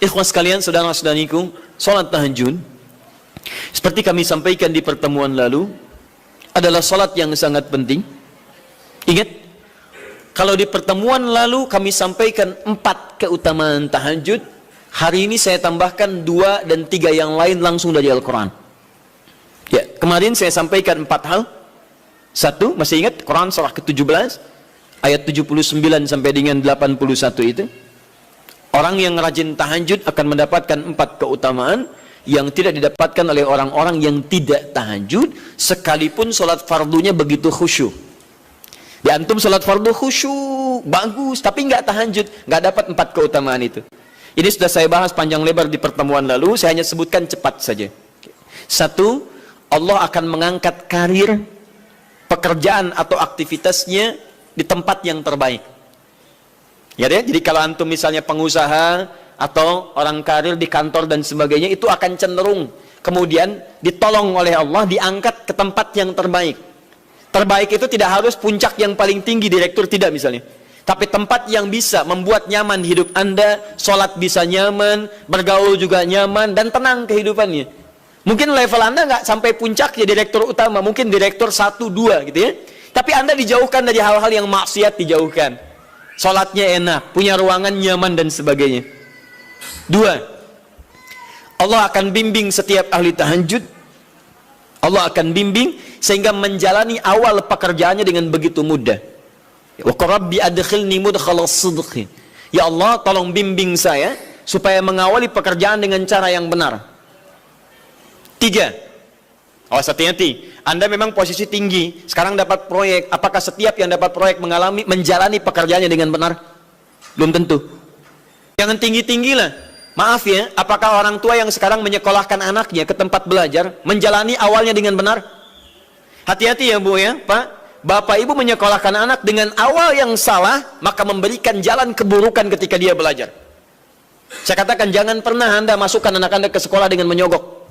Ikhwas sekalian, saudara-saudariku, salat tahajud seperti kami sampaikan di pertemuan lalu adalah salat yang sangat penting. Ingat, kalau di pertemuan lalu kami sampaikan 4 keutamaan tahajud, hari ini saya tambahkan 2 dan 3 yang lain langsung dari Al-Quran. Ya, kemarin saya sampaikan 4 hal. 1, masih ingat Quran surah ke-17 ayat 79 sampai dengan 81 itu. Orang yang rajin tahajud akan mendapatkan 4 keutamaan yang tidak didapatkan oleh orang-orang yang tidak tahajud, sekalipun sholat fardunya begitu khusyuk. Di antum sholat fardu khusyuk, bagus, tapi nggak tahajud, nggak dapat 4 keutamaan itu. Ini sudah saya bahas panjang lebar di pertemuan lalu, saya hanya sebutkan cepat saja. 1, Allah akan mengangkat karir, pekerjaan atau aktivitasnya di tempat yang terbaik. Ya, jadi kalau antum misalnya pengusaha atau orang karir di kantor dan sebagainya, itu akan cenderung kemudian ditolong oleh Allah, diangkat ke tempat yang terbaik. Terbaik itu tidak harus puncak yang paling tinggi, direktur, tidak misalnya, tapi tempat yang bisa membuat nyaman hidup Anda, sholat bisa nyaman, bergaul juga nyaman, dan tenang kehidupannya. Mungkin level Anda nggak sampai puncak ya direktur utama, mungkin direktur 1, 2 gitu ya, tapi Anda dijauhkan dari hal-hal yang maksiat, dijauhkan. Sholatnya enak, punya ruangan nyaman dan sebagainya. 2, Allah akan bimbing setiap ahli tahajud. Allah akan bimbing sehingga menjalani awal pekerjaannya dengan begitu mudah. Wa rabbi adkhilni mudkhala sidqin. Ya Allah, tolong bimbing saya supaya mengawali pekerjaan dengan cara yang benar. 3, awas hati-hati. Anda memang posisi tinggi, sekarang dapat proyek. Apakah setiap yang dapat proyek menjalani pekerjaannya dengan benar? Belum tentu. Jangan tinggi-tinggi lah. Maaf ya, apakah orang tua yang sekarang menyekolahkan anaknya ke tempat belajar menjalani awalnya dengan benar? Hati-hati ya Bu ya, Pak. Bapak Ibu menyekolahkan anak dengan awal yang salah, maka memberikan jalan keburukan ketika dia belajar. Saya katakan, jangan pernah Anda masukkan anak Anda ke sekolah dengan menyogok.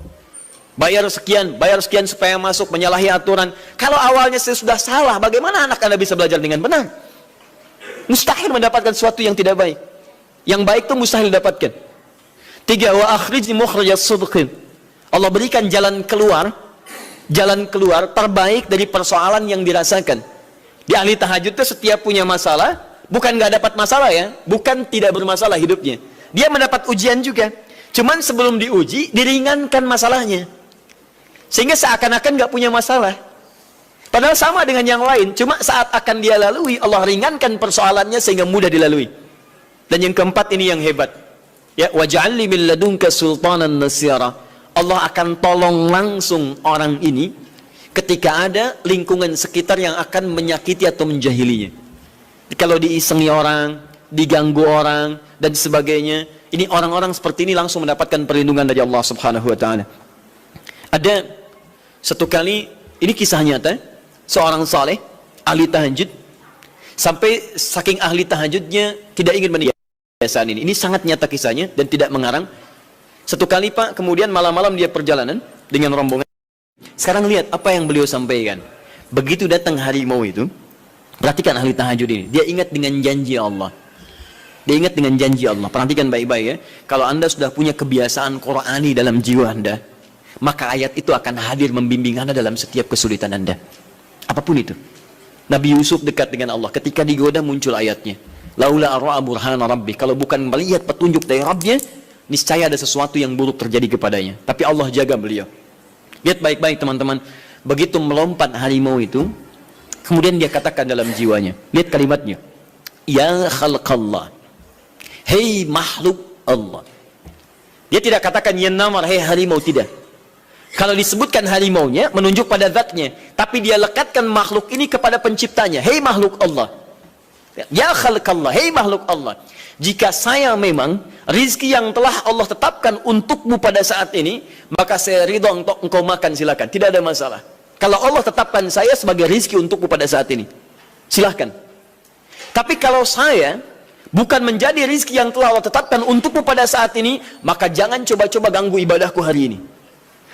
Bayar sekian supaya masuk, menyalahi aturan. Kalau awalnya sudah salah, bagaimana anak Anda bisa belajar dengan benar? Mustahil mendapatkan sesuatu yang tidak baik. Yang baik itu mustahil didapatkan. 3, wa akhrijni mukhrajas sidqin. Allah berikan jalan keluar terbaik dari persoalan yang dirasakan. Di ahli tahajud itu setiap punya masalah, bukan nggak dapat masalah ya, bukan tidak bermasalah hidupnya. Dia mendapat ujian juga. Cuman sebelum diuji, diringankan masalahnya. Sehingga seakan-akan nggak punya masalah. Padahal sama dengan yang lain, cuma saat akan dia lalui, Allah ringankan persoalannya sehingga mudah dilalui. Dan yang keempat ini yang hebat. Ya, waj'alni min ladunka sultanan nasira. Allah akan tolong langsung orang ini ketika ada lingkungan sekitar yang akan menyakiti atau menjahilinya. Kalau diisengi orang, diganggu orang dan sebagainya, ini orang-orang seperti ini langsung mendapatkan perlindungan dari Allah Subhanahu wa taala. Ada satu kali, ini kisah nyata, seorang saleh ahli tahajud, sampai saking ahli tahajudnya tidak ingin meninggalkan kebiasaan ini. Ini sangat nyata kisahnya dan tidak mengarang. Satu kali Pak, kemudian malam-malam dia perjalanan dengan rombongan. Sekarang lihat apa yang beliau sampaikan. Begitu datang harimau itu, perhatikan ahli tahajud ini, dia ingat dengan janji Allah. Dia ingat dengan janji Allah. Perhatikan baik-baik ya. Kalau Anda sudah punya kebiasaan Qur'ani dalam jiwa Anda, maka ayat itu akan hadir membimbing Anda dalam setiap kesulitan Anda. Apapun itu. Nabi Yusuf dekat dengan Allah. Ketika digoda muncul ayatnya. Laula arra'a burhana rabbi. Kalau bukan melihat petunjuk dari Rabbnya, niscaya ada sesuatu yang buruk terjadi kepadanya. Tapi Allah jaga beliau. Lihat baik-baik teman-teman. Begitu melompat harimau itu, kemudian dia katakan dalam jiwanya. Lihat kalimatnya. Ya khalqallah. Hei makhluk Allah. Dia tidak katakan ya namar, hei harimau, tidak. Kalau disebutkan harimaunya menunjuk pada zatnya, tapi dia lekatkan makhluk ini kepada penciptanya. Hei makhluk Allah. Ya khalqallah, hei makhluk Allah. Jika saya memang rizki yang telah Allah tetapkan untukmu pada saat ini, maka saya ridho untuk engkau makan, silakan, tidak ada masalah. Kalau Allah tetapkan saya sebagai rizki untukmu pada saat ini, silahkan. Tapi kalau saya bukan menjadi rizki yang telah Allah tetapkan untukmu pada saat ini, maka jangan coba-coba ganggu ibadahku hari ini.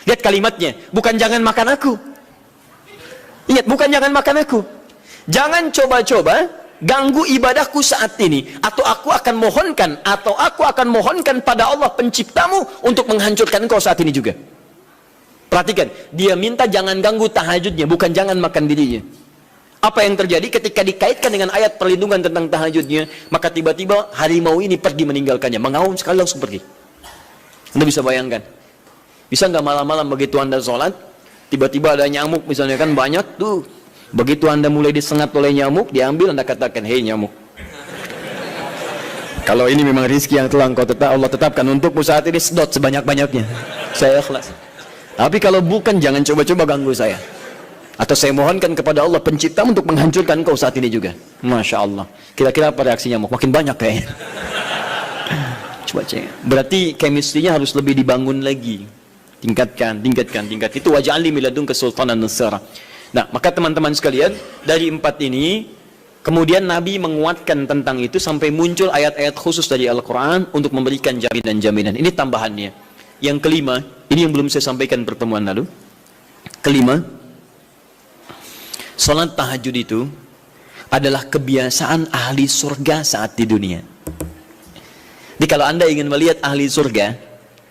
Lihat kalimatnya, bukan jangan makan aku. Ingat, bukan jangan makan aku. Jangan coba-coba ganggu ibadahku saat ini, atau aku akan mohonkan pada Allah penciptamu untuk menghancurkan engkau saat ini juga. Perhatikan, dia minta jangan ganggu tahajudnya, bukan jangan makan dirinya. Apa yang terjadi ketika dikaitkan dengan ayat perlindungan tentang tahajudnya, maka tiba-tiba harimau ini pergi meninggalkannya, mengaum sekali langsung pergi. Anda bisa bayangkan, bisa nggak malam-malam begitu Anda sholat, tiba-tiba ada nyamuk misalnya, kan banyak tuh. Begitu Anda mulai disengat oleh nyamuk, diambil, Anda katakan, hei nyamuk, kalau ini memang rizki yang telah Allah tetapkan untukmu saat ini, sedot sebanyak-banyaknya, saya ikhlas. Tapi kalau bukan, jangan coba-coba ganggu saya. Atau saya mohonkan kepada Allah pencipta untuk menghancurkan kau saat ini juga. Masya Allah. Kira-kira apa reaksi nyamuk? Makin banyak kayaknya. Coba cek. Berarti chemistry-nya harus lebih dibangun lagi. Tingkatkan. Itu waj'alni min ladunka sultanan nasira. Nah, maka teman-teman sekalian, dari 4 ini, kemudian Nabi menguatkan tentang itu sampai muncul ayat-ayat khusus dari Al-Quran untuk memberikan jaminan-jaminan. Ini tambahannya. Yang kelima, ini yang belum saya sampaikan pertemuan lalu. Kelima, salat tahajud itu adalah kebiasaan ahli surga saat di dunia. Jadi kalau Anda ingin melihat ahli surga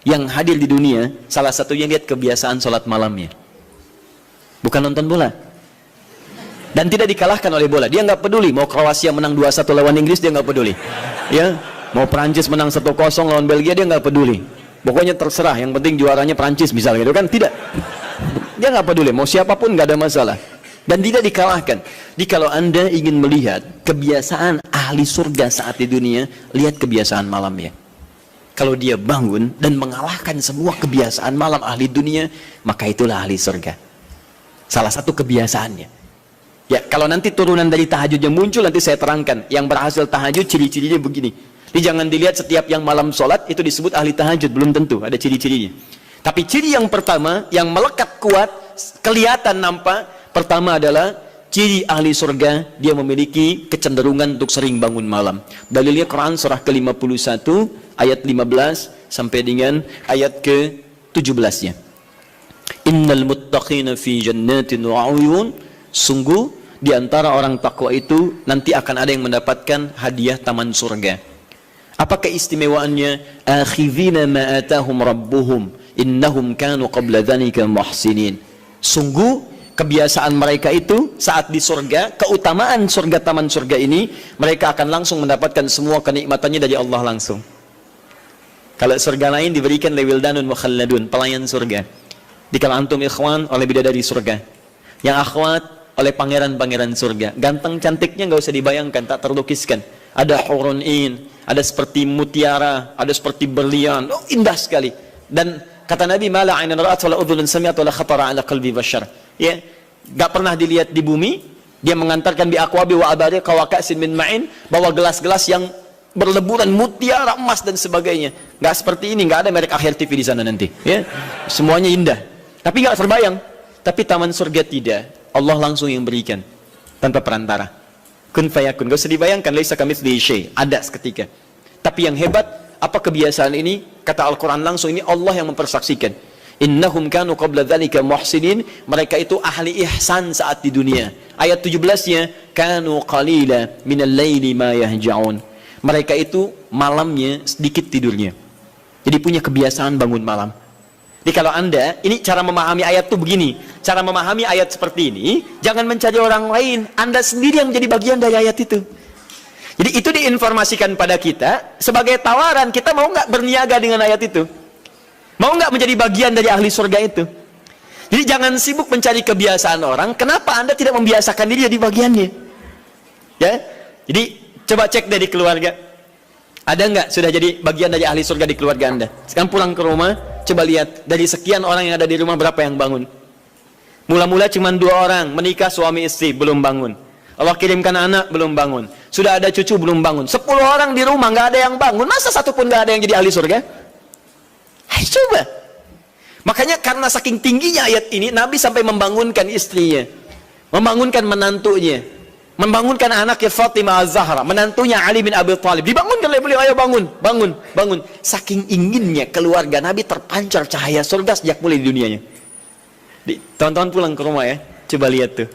yang hadir di dunia, salah satunya lihat kebiasaan salat malamnya. Bukan nonton bola. Dan tidak dikalahkan oleh bola. Dia nggak peduli mau Kroasia menang 2-1 lawan Inggris, dia nggak peduli. Ya, mau Prancis menang 1-0 lawan Belgia, dia nggak peduli. Pokoknya terserah, yang penting juaranya Prancis misalnya gitu kan. Tidak. Dia nggak peduli, mau siapapun nggak ada masalah. Dan tidak dikalahkan. Jadi kalau Anda ingin melihat kebiasaan ahli surga saat di dunia, lihat kebiasaan malamnya. Kalau dia bangun dan mengalahkan semua kebiasaan malam ahli dunia, maka itulah ahli surga. Salah satu kebiasaannya. Ya, kalau nanti turunan dari tahajud yang muncul, nanti saya terangkan. Yang berhasil tahajud, ciri-cirinya begini. Jadi jangan dilihat setiap yang malam sholat, itu disebut ahli tahajud. Belum tentu, ada ciri-cirinya. Tapi ciri yang pertama, yang melekat kuat, kelihatan nampak, pertama adalah ciri ahli surga, dia memiliki kecenderungan untuk sering bangun malam. Dalilnya Quran surah ke-51 ayat 15 sampai dengan ayat ke-17-nya. Innal muttaqina fi jannatin wa 'uyun, sungguh di antara orang takwa itu nanti akan ada yang mendapatkan hadiah taman surga. Apa keistimewaannya? Akhidhina ma atahum rabbuhum innahum kanu qabla dzalika muhsinin. Sungguh kebiasaan mereka itu saat di surga, keutamaan surga, taman surga ini, mereka akan langsung mendapatkan semua kenikmatannya dari Allah langsung. Kalau surga lain diberikan lewildanun mukhalladun, pelayan surga. Di kalau antum ikhwan oleh bidadari surga, yang akhwat oleh pangeran-pangeran surga. Ganteng cantiknya nggak usah dibayangkan, tak terlukiskan. Ada hurun in, ada seperti mutiara, ada seperti berlian, oh, indah sekali. Dan kata Nabi, mala ainan ra'at wala udhunun sami'at wala khatara ala qalbi bashar. Ya, nggak pernah dilihat di bumi. Dia mengantarkan bi aqwabi wa abari qawaqasin min ma'in, bawa gelas-gelas yang berleburan mutiara, emas dan sebagainya. Nggak seperti ini, nggak ada merek Akhir TV di sana nanti. Ya, semuanya indah. Tapi nggak terbayang. Tapi taman surga tidak. Allah langsung yang berikan tanpa perantara. Kun fayakun. Gak usah dibayangkan, laisa kamitslihi syai', ada seketika. Tapi yang hebat, apa kebiasaan ini? Kata Al-Quran langsung, ini Allah yang mempersaksikan. Innahum kanu qabla dzalika muhsinin, mereka itu ahli ihsan saat di dunia. Ayat 17-nya, kanu qalila minal laili ma yahja'un. Mereka itu malamnya sedikit tidurnya. Jadi punya kebiasaan bangun malam. Jadi kalau Anda, ini cara memahami ayat itu begini. Cara memahami ayat seperti ini, jangan mencari orang lain. Anda sendiri yang menjadi bagian dari ayat itu. Jadi itu diinformasikan pada kita sebagai tawaran, kita mau nggak berniaga dengan ayat itu? Mau nggak menjadi bagian dari ahli surga itu? Jadi jangan sibuk mencari kebiasaan orang. Kenapa Anda tidak membiasakan diri jadi bagiannya? Ya, jadi coba cek dari keluarga. Ada nggak sudah jadi bagian dari ahli surga di keluarga Anda? Sekarang pulang ke rumah, coba lihat dari sekian orang yang ada di rumah berapa yang bangun. Mula-mula cuma 2 orang menikah suami istri belum bangun. Allah kirimkan anak belum bangun. Sudah ada cucu belum bangun. 10 orang di rumah nggak ada yang bangun. Masa satu pun nggak ada yang jadi ahli surga? Ayo coba. Makanya karena saking tingginya ayat ini, Nabi sampai membangunkan istrinya, membangunkan menantunya, membangunkan anaknya Fatimah Az-Zahra, menantunya Ali bin Abi Thalib. Dibangunkan oleh beliau, ayo bangun, bangun, bangun. Saking inginnya keluarga Nabi terpancar cahaya surga sejak mulai di dunianya. Teman-teman pulang ke rumah ya, coba lihat tuh.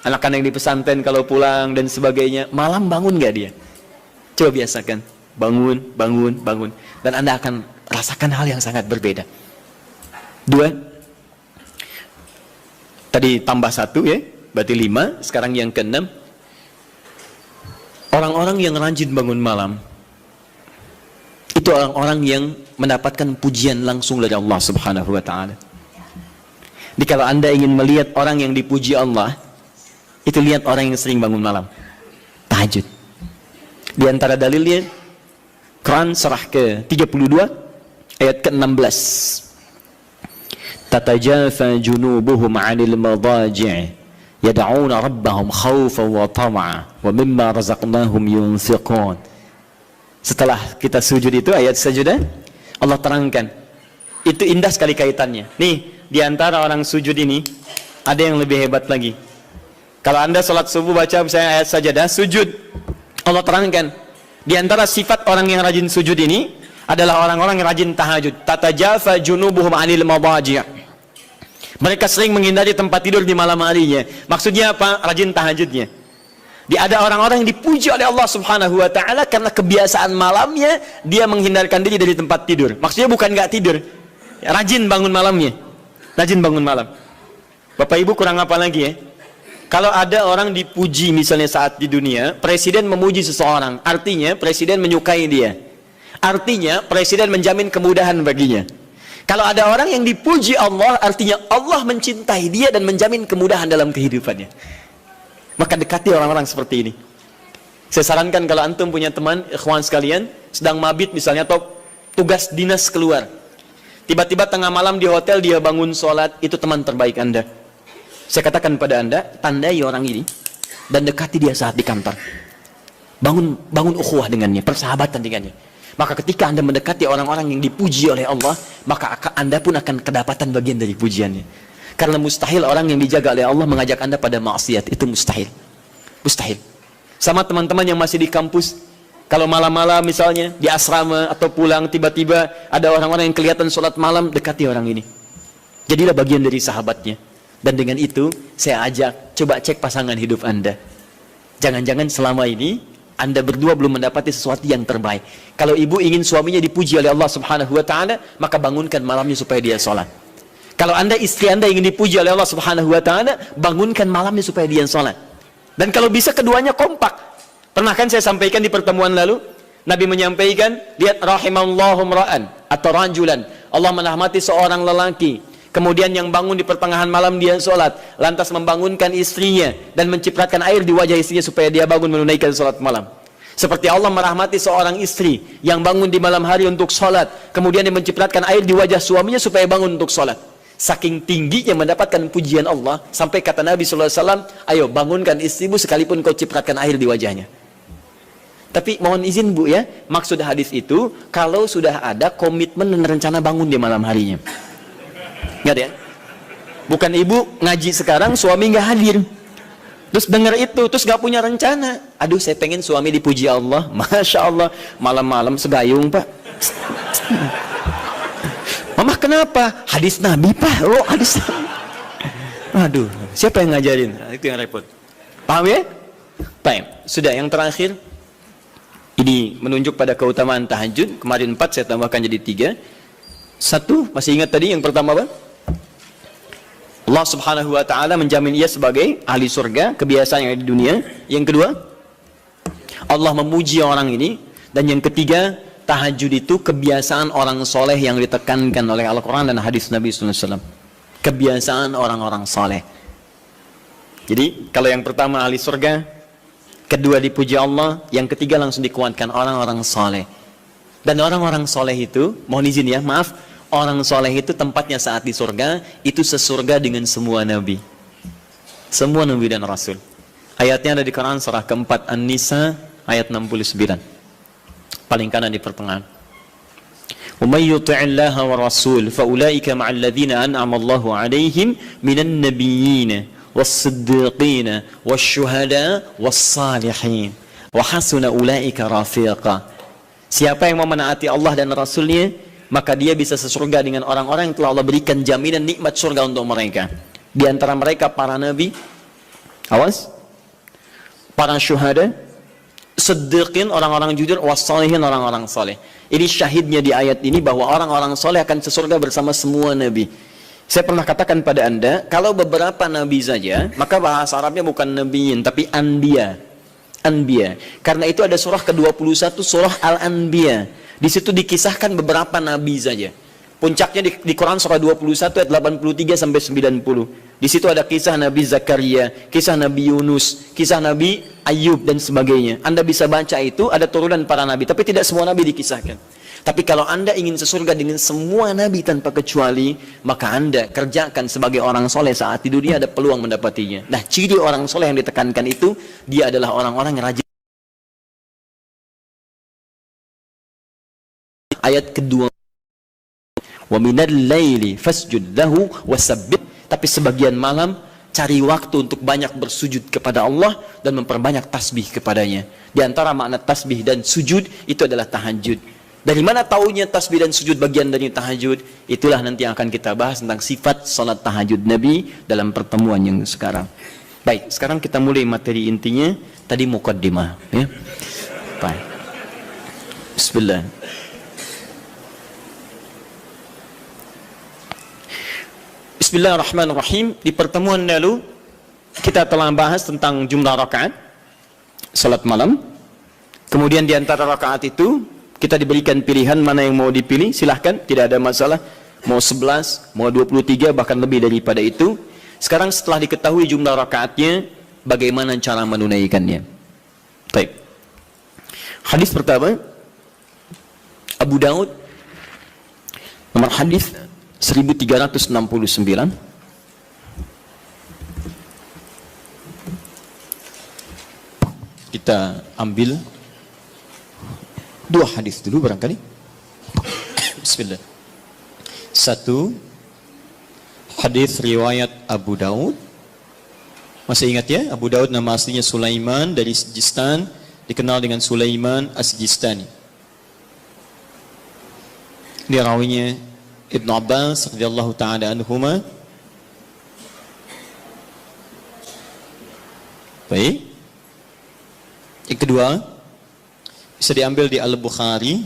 Anak-anak di pesantren kalau pulang dan sebagainya, malam bangun nggak dia? Coba biasakan, bangun, bangun, bangun. Dan Anda akan rasakan hal yang sangat berbeda. 2, tadi tambah 1 ya, berarti 5, sekarang yang ke-6. Orang-orang yang rajin bangun malam, itu orang-orang yang mendapatkan pujian langsung dari Allah Subhanahu wa ta'ala. Jadi kalau Anda ingin melihat orang yang dipuji Allah, itu lihat orang yang sering bangun malam, tahajud. Di antara dalilnya, Quran surah ke-32 ayat ke-16. Tatajafa junubuhum 'anil madaji' yad'una rabbahum khaufan wa tama'a wa mimma razaqnahum yunfiqun. Setelah kita sujud itu, ayat sajadah, Allah terangkan. Itu indah sekali kaitannya. Nih, di antara orang sujud ini, ada yang lebih hebat lagi. Kalau Anda sholat subuh baca misalnya ayat sajadah, sujud, Allah terangkan. Di antara sifat orang yang rajin sujud ini, adalah orang-orang yang rajin tahajud. Tatajafa junubuhum 'anil madaji'. Mereka sering menghindari tempat tidur di malam harinya. Maksudnya apa? Rajin tahajudnya. Ada orang-orang yang dipuji oleh Allah Subhanahu wa ta'ala karena kebiasaan malamnya dia menghindarkan diri dari tempat tidur. Maksudnya bukan nggak tidur, rajin bangun malamnya, rajin bangun malam. Bapak Ibu kurang apa lagi ya? Kalau ada orang dipuji misalnya saat di dunia, presiden memuji seseorang, artinya presiden menyukai dia, artinya presiden menjamin kemudahan baginya. Kalau ada orang yang dipuji Allah, artinya Allah mencintai dia dan menjamin kemudahan dalam kehidupannya. Maka dekati orang-orang seperti ini. Saya sarankan kalau antum punya teman, ikhwan sekalian, sedang mabit misalnya atau tugas dinas keluar, tiba-tiba tengah malam di hotel dia bangun sholat, itu teman terbaik Anda. Saya katakan pada Anda, tandai orang ini dan dekati dia saat di kantor. Bangun ukhuwah dengannya, persahabatan dengannya. Maka ketika Anda mendekati orang-orang yang dipuji oleh Allah, maka Anda pun akan kedapatan bagian dari pujiannya. Karena mustahil orang yang dijaga oleh Allah mengajak Anda pada maksiat, itu mustahil. Mustahil. Sama teman-teman yang masih di kampus, kalau malam-malam misalnya di asrama atau pulang tiba-tiba ada orang-orang yang kelihatan sholat malam, dekati orang ini. Jadilah bagian dari sahabatnya. Dan dengan itu saya ajak, coba cek pasangan hidup Anda. Jangan-jangan selama ini Anda berdua belum mendapati sesuatu yang terbaik. Kalau ibu ingin suaminya dipuji oleh Allah Subhanahu wa ta'ala, maka bangunkan malamnya supaya dia sholat. Kalau Anda, istri Anda ingin dipuji oleh Allah Subhanahu wa ta'ala, bangunkan malamnya supaya dia sholat. Dan kalau bisa keduanya kompak. Pernah kan saya sampaikan di pertemuan lalu, Nabi menyampaikan, lihat rahimallahu ra'an atau rajulan, Allah merahmati seorang lelaki, kemudian yang bangun di pertengahan malam dia sholat, lantas membangunkan istrinya dan mencipratan air di wajah istrinya supaya dia bangun menunaikan sholat malam. Seperti Allah merahmati seorang istri yang bangun di malam hari untuk sholat, kemudian dia mencipratkan air di wajah suaminya supaya bangun untuk sholat. Saking tingginya mendapatkan pujian Allah, sampai kata Nabi SAW, ayo bangunkan istrimu sekalipun kau cipratkan air di wajahnya. Tapi mohon izin Bu ya, maksud hadis itu kalau sudah ada komitmen dan rencana bangun di malam harinya. Nggak ya? Bukan ibu ngaji sekarang suami nggak hadir, terus dengar itu terus nggak punya rencana. Aduh saya pengen suami dipuji Allah, masya Allah malam-malam segayung Pak. Mama kenapa? Hadis Nabi Pak. Oh hadis Nabi. Aduh siapa yang ngajarin? Itu yang repot. Paham ya? Baik. Sudah yang terakhir. Ini menunjuk pada keutamaan tahajud. Kemarin 4 saya tambahkan jadi 3. 1 masih ingat tadi yang pertama apa? Allah Subhanahu wa ta'ala menjamin ia sebagai ahli surga, kebiasaan yang ada di dunia. Yang kedua, Allah memuji orang ini. Dan yang ketiga, tahajud itu kebiasaan orang soleh yang ditekankan oleh Al-Quran dan hadis Nabi SAW. Kebiasaan orang-orang soleh. Jadi kalau yang pertama ahli surga, kedua dipuji Allah, yang ketiga langsung dikuatkan orang-orang soleh. Dan orang-orang soleh itu, mohon izin ya, maaf, orang soleh itu tempatnya saat di surga, itu sesurga dengan semua nabi. Semua nabi dan rasul. Ayatnya ada di Quran surah keempat An-Nisa ayat 69. Paling kanan di pertengahan. Wa may yuti'illaha wa rasul fa ulaika ma'al ladzina an'ama Allahu 'alaihim minan nabiyyin was-siddiqin wasyuhada was-salihin wa hasuna ulaika rafiqa. Siapa yang mau menaati Allah dan Rasulnya, maka dia bisa sesurga dengan orang-orang yang telah Allah berikan jaminan nikmat surga untuk mereka. Di antara mereka para nabi, Awas. Para syuhada, siddiqin, orang-orang jujur, wassalihin, orang-orang saleh. Ini syahidnya di ayat ini bahwa orang-orang saleh akan ke surga bersama semua nabi. Saya pernah katakan pada Anda, kalau beberapa nabi saja, maka bahasa Arabnya bukan nabiyin, tapi anbiya. Anbiya. Karena itu ada surah ke-21, surah Al-Anbiya. Di situ dikisahkan beberapa nabi saja. Puncaknya di Quran surah 21 ayat 83 sampai 90. Di situ ada kisah Nabi Zakaria, kisah Nabi Yunus, kisah Nabi Ayub dan sebagainya. Anda bisa baca itu, ada turunan para nabi, tapi tidak semua nabi dikisahkan. Tapi kalau Anda ingin sesurga dengan semua nabi tanpa kecuali, maka Anda kerjakan sebagai orang soleh saat di dunia, ada peluang mendapatinya. Nah, ciri orang soleh yang ditekankan itu, dia adalah orang-orang yang rajin. Ayat kedua, wa minal laili fasjud lahu wasabbih. Tapi sebagian malam cari waktu untuk banyak bersujud kepada Allah dan memperbanyak tasbih kepadanya. Di antara makna tasbih dan sujud itu adalah tahajud. Dari mana taunya tasbih dan sujud bagian dari tahajud? Itulah nanti yang akan kita bahas tentang sifat salat tahajud Nabi dalam pertemuan yang sekarang. Baik, sekarang kita mulai materi intinya. Tadi muqaddimah, ya. Baik. Bismillah. Bismillahirrahmanirrahim. Di pertemuan lalu kita telah bahas tentang jumlah rakaat salat malam. Kemudian di antara rakaat itu kita diberikan pilihan mana yang mau dipilih, silahkan, tidak ada masalah. Mau 11, mau 23, bahkan lebih daripada itu. Sekarang setelah diketahui jumlah rakaatnya, bagaimana cara menunaikannya? Baik. Hadis pertama, Abu Daud, nomor hadis 1369. Kita ambil dua hadis dulu barangkali. Bismillah. Satu, hadis riwayat Abu Daud. Masih ingat ya? Abu Daud nama aslinya Sulaiman dari Sijistan, dikenal dengan Sulaiman As-Sijistani. Dia rawinya Ibn Abbas radhiyallahu ta'ala anhuma. Baik. Yang kedua, bisa diambil di Al-Bukhari.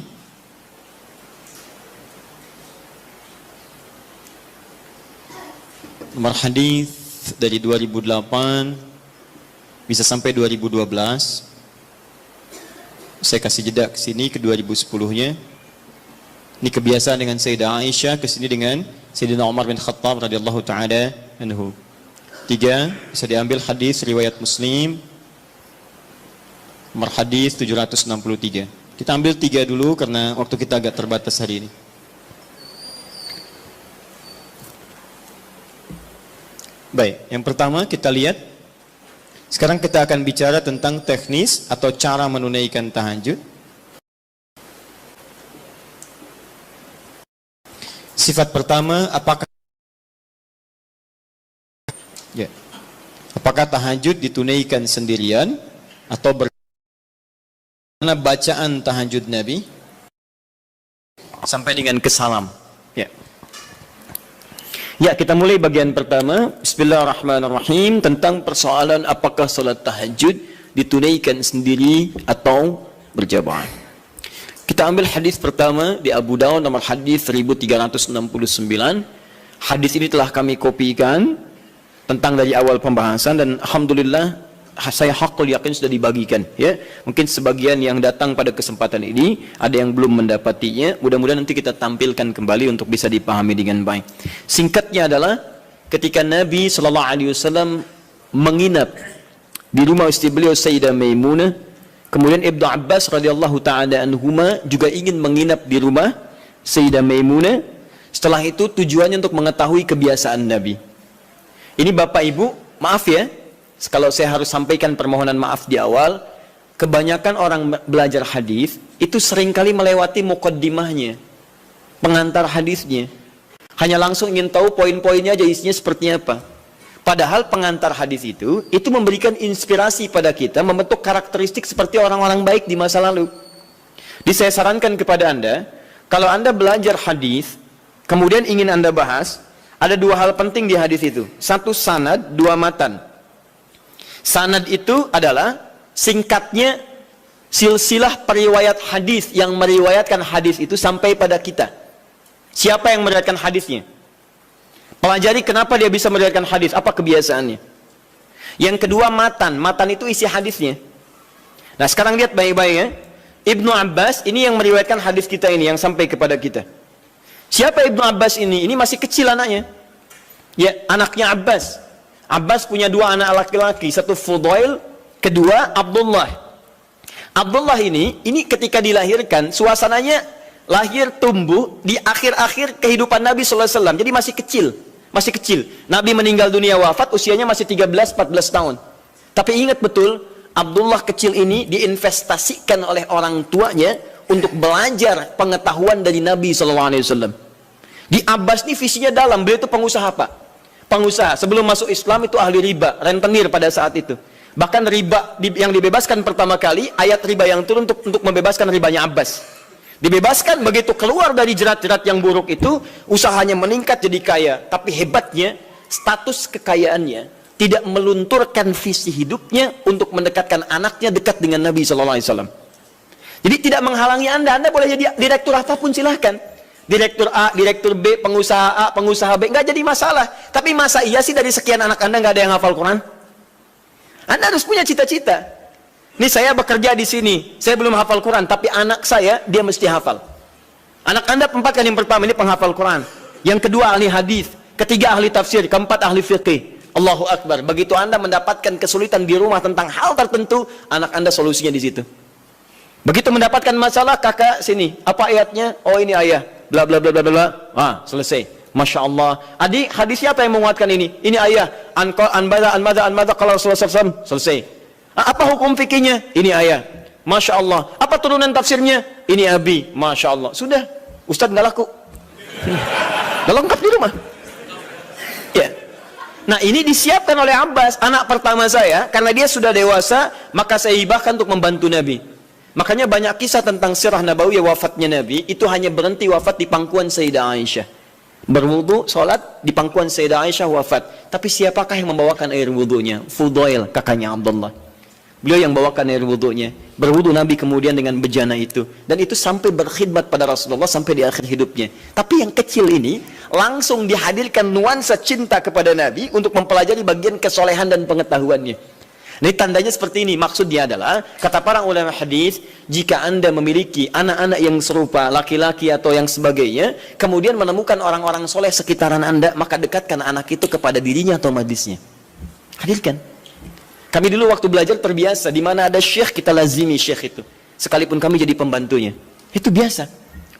Nomor hadis dari 2008 bisa sampai 2012. Saya kasih jeda ke sini ke 2010-nya. Ini kebiasaan dengan Sayyidah Aisyah, ke sini dengan Sayyidina Umar bin Khattab radhiyallahu taala anhu. Tiga, bisa diambil hadis riwayat Muslim nomor hadis 763. Kita ambil tiga dulu karena waktu kita agak terbatas hari ini. Baik, yang pertama kita lihat. Sekarang kita akan bicara tentang teknis atau cara menunaikan tahajud. Sifat pertama, apakah tahajud ditunaikan sendirian atau bagaimana bacaan tahajud Nabi sampai dengan kesalam. Ya, kita mulai bagian pertama. Bismillahirrahmanirrahim, tentang persoalan apakah salat tahajud ditunaikan sendiri atau berjamaah. Kita ambil hadis pertama di Abu Daud nomor hadis 1369. Hadis ini telah kami kopikan tentang dari awal pembahasan dan alhamdulillah saya hakul yakin sudah dibagikan, ya. Mungkin sebagian yang datang pada kesempatan ini ada yang belum mendapatinya. Mudah-mudahan nanti kita tampilkan kembali untuk bisa dipahami dengan baik. Singkatnya adalah ketika Nabi SAW menginap di rumah istri beliau Sayyidah Maimunah, kemudian Ibnu Abbas radhiyallahu taala anhuma juga ingin menginap di rumah Sayyidah Maimunah. Setelah itu tujuannya untuk mengetahui kebiasaan Nabi. Ini Bapak Ibu, maaf ya, kalau saya harus sampaikan permohonan maaf di awal. Kebanyakan orang belajar hadis itu seringkali melewati muqaddimahnya, pengantar hadisnya. Hanya langsung ingin tahu poin-poinnya aja, isinya seperti apa. Padahal pengantar hadis itu memberikan inspirasi pada kita membentuk karakteristik seperti orang-orang baik di masa lalu. Jadi saya sarankan kepada Anda, kalau Anda belajar hadis, kemudian ingin Anda bahas, ada dua hal penting di hadis itu. Satu sanad, dua matan. Sanad itu adalah singkatnya silsilah periwayat hadis yang meriwayatkan hadis itu sampai pada kita. Siapa yang meriwayatkan hadisnya? Pelajari kenapa dia bisa meriwayatkan hadis, apa kebiasaannya. Yang kedua matan, matan itu isi hadisnya. Nah sekarang lihat baik-baik ya. Ibnu Abbas ini yang meriwayatkan hadis kita ini, yang sampai kepada kita. Siapa Ibnu Abbas ini? Ini masih kecil anaknya. Ya, anaknya Abbas. Abbas punya dua anak laki-laki, satu Fudail, kedua Abdullah. Abdullah ini ketika dilahirkan, suasananya lahir tumbuh di akhir-akhir kehidupan Nabi SAW. Jadi masih kecil. Nabi meninggal dunia wafat, usianya masih 13-14 tahun. Tapi ingat betul, Abdullah kecil ini diinvestasikan oleh orang tuanya untuk belajar pengetahuan dari Nabi SAW. Di Abbas ini visinya dalam, beliau itu pengusaha Pak. Pengusaha, sebelum masuk Islam itu ahli riba, rentenir pada saat itu. Bahkan riba yang dibebaskan pertama kali, ayat riba yang turun untuk membebaskan ribanya Abbas. Dibebaskan, begitu keluar dari jerat-jerat yang buruk itu, usahanya meningkat jadi kaya. Tapi hebatnya, status kekayaannya tidak melunturkan visi hidupnya untuk mendekatkan anaknya dekat dengan Nabi SAW. Jadi tidak menghalangi Anda boleh jadi direktur apapun silahkan. Direktur A, direktur B, pengusaha A, pengusaha B, nggak jadi masalah. Tapi masa iya sih dari sekian anak Anda nggak ada yang hafal Quran? Anda harus punya cita-cita. Ini saya bekerja di sini, saya belum hafal Quran, tapi anak saya, dia mesti hafal. Anak Anda empat kan, yang pertama ini penghafal Quran, yang kedua ahli hadis, ketiga ahli tafsir, keempat ahli fiqih. Allahu Akbar. Begitu Anda mendapatkan kesulitan di rumah tentang hal tertentu, anak Anda solusinya di situ. Begitu mendapatkan masalah, kakak sini, apa ayatnya? Oh ini ayat, bla bla bla bla bla. Selesai. Masya Allah. Adik, hadisnya apa yang menguatkan ini? Ini ayat. An-mada kalau Rasulullah. Selesai. Apa hukum fikihnya? Ini ayat. Masya Allah. Apa turunan tafsirnya? Ini abi. Masya Allah. Sudah. Ustadz nggak laku. Nggak lengkap di rumah. Ya. Nah ini disiapkan oleh Abbas, anak pertama saya. Karena dia sudah dewasa, maka saya hibahkan untuk membantu Nabi. Makanya banyak kisah tentang sirah Nabawiyah wafatnya Nabi, itu hanya berhenti wafat di pangkuan Sayyidah Aisyah. Berwudu, sholat, di pangkuan Sayyidah Aisyah wafat. Tapi siapakah yang membawakan air wudunya? Fudail, kakaknya Abdullah. Beliau yang bawakan air wudunya. Berwudu Nabi kemudian dengan bejana itu. Dan itu sampai berkhidmat pada Rasulullah sampai di akhir hidupnya. Tapi yang kecil ini langsung dihadirkan nuansa cinta kepada Nabi untuk mempelajari bagian kesolehan dan pengetahuannya. Ini tandanya seperti ini. Maksudnya adalah, kata para ulama hadis, jika Anda memiliki anak-anak yang serupa, laki-laki atau yang sebagainya, kemudian menemukan orang-orang soleh sekitaran Anda, maka dekatkan anak itu kepada dirinya atau majlisnya. Hadirkan. Kami dulu waktu belajar terbiasa, di mana ada syekh kita lazimi syekh itu, sekalipun kami jadi pembantunya. Itu biasa.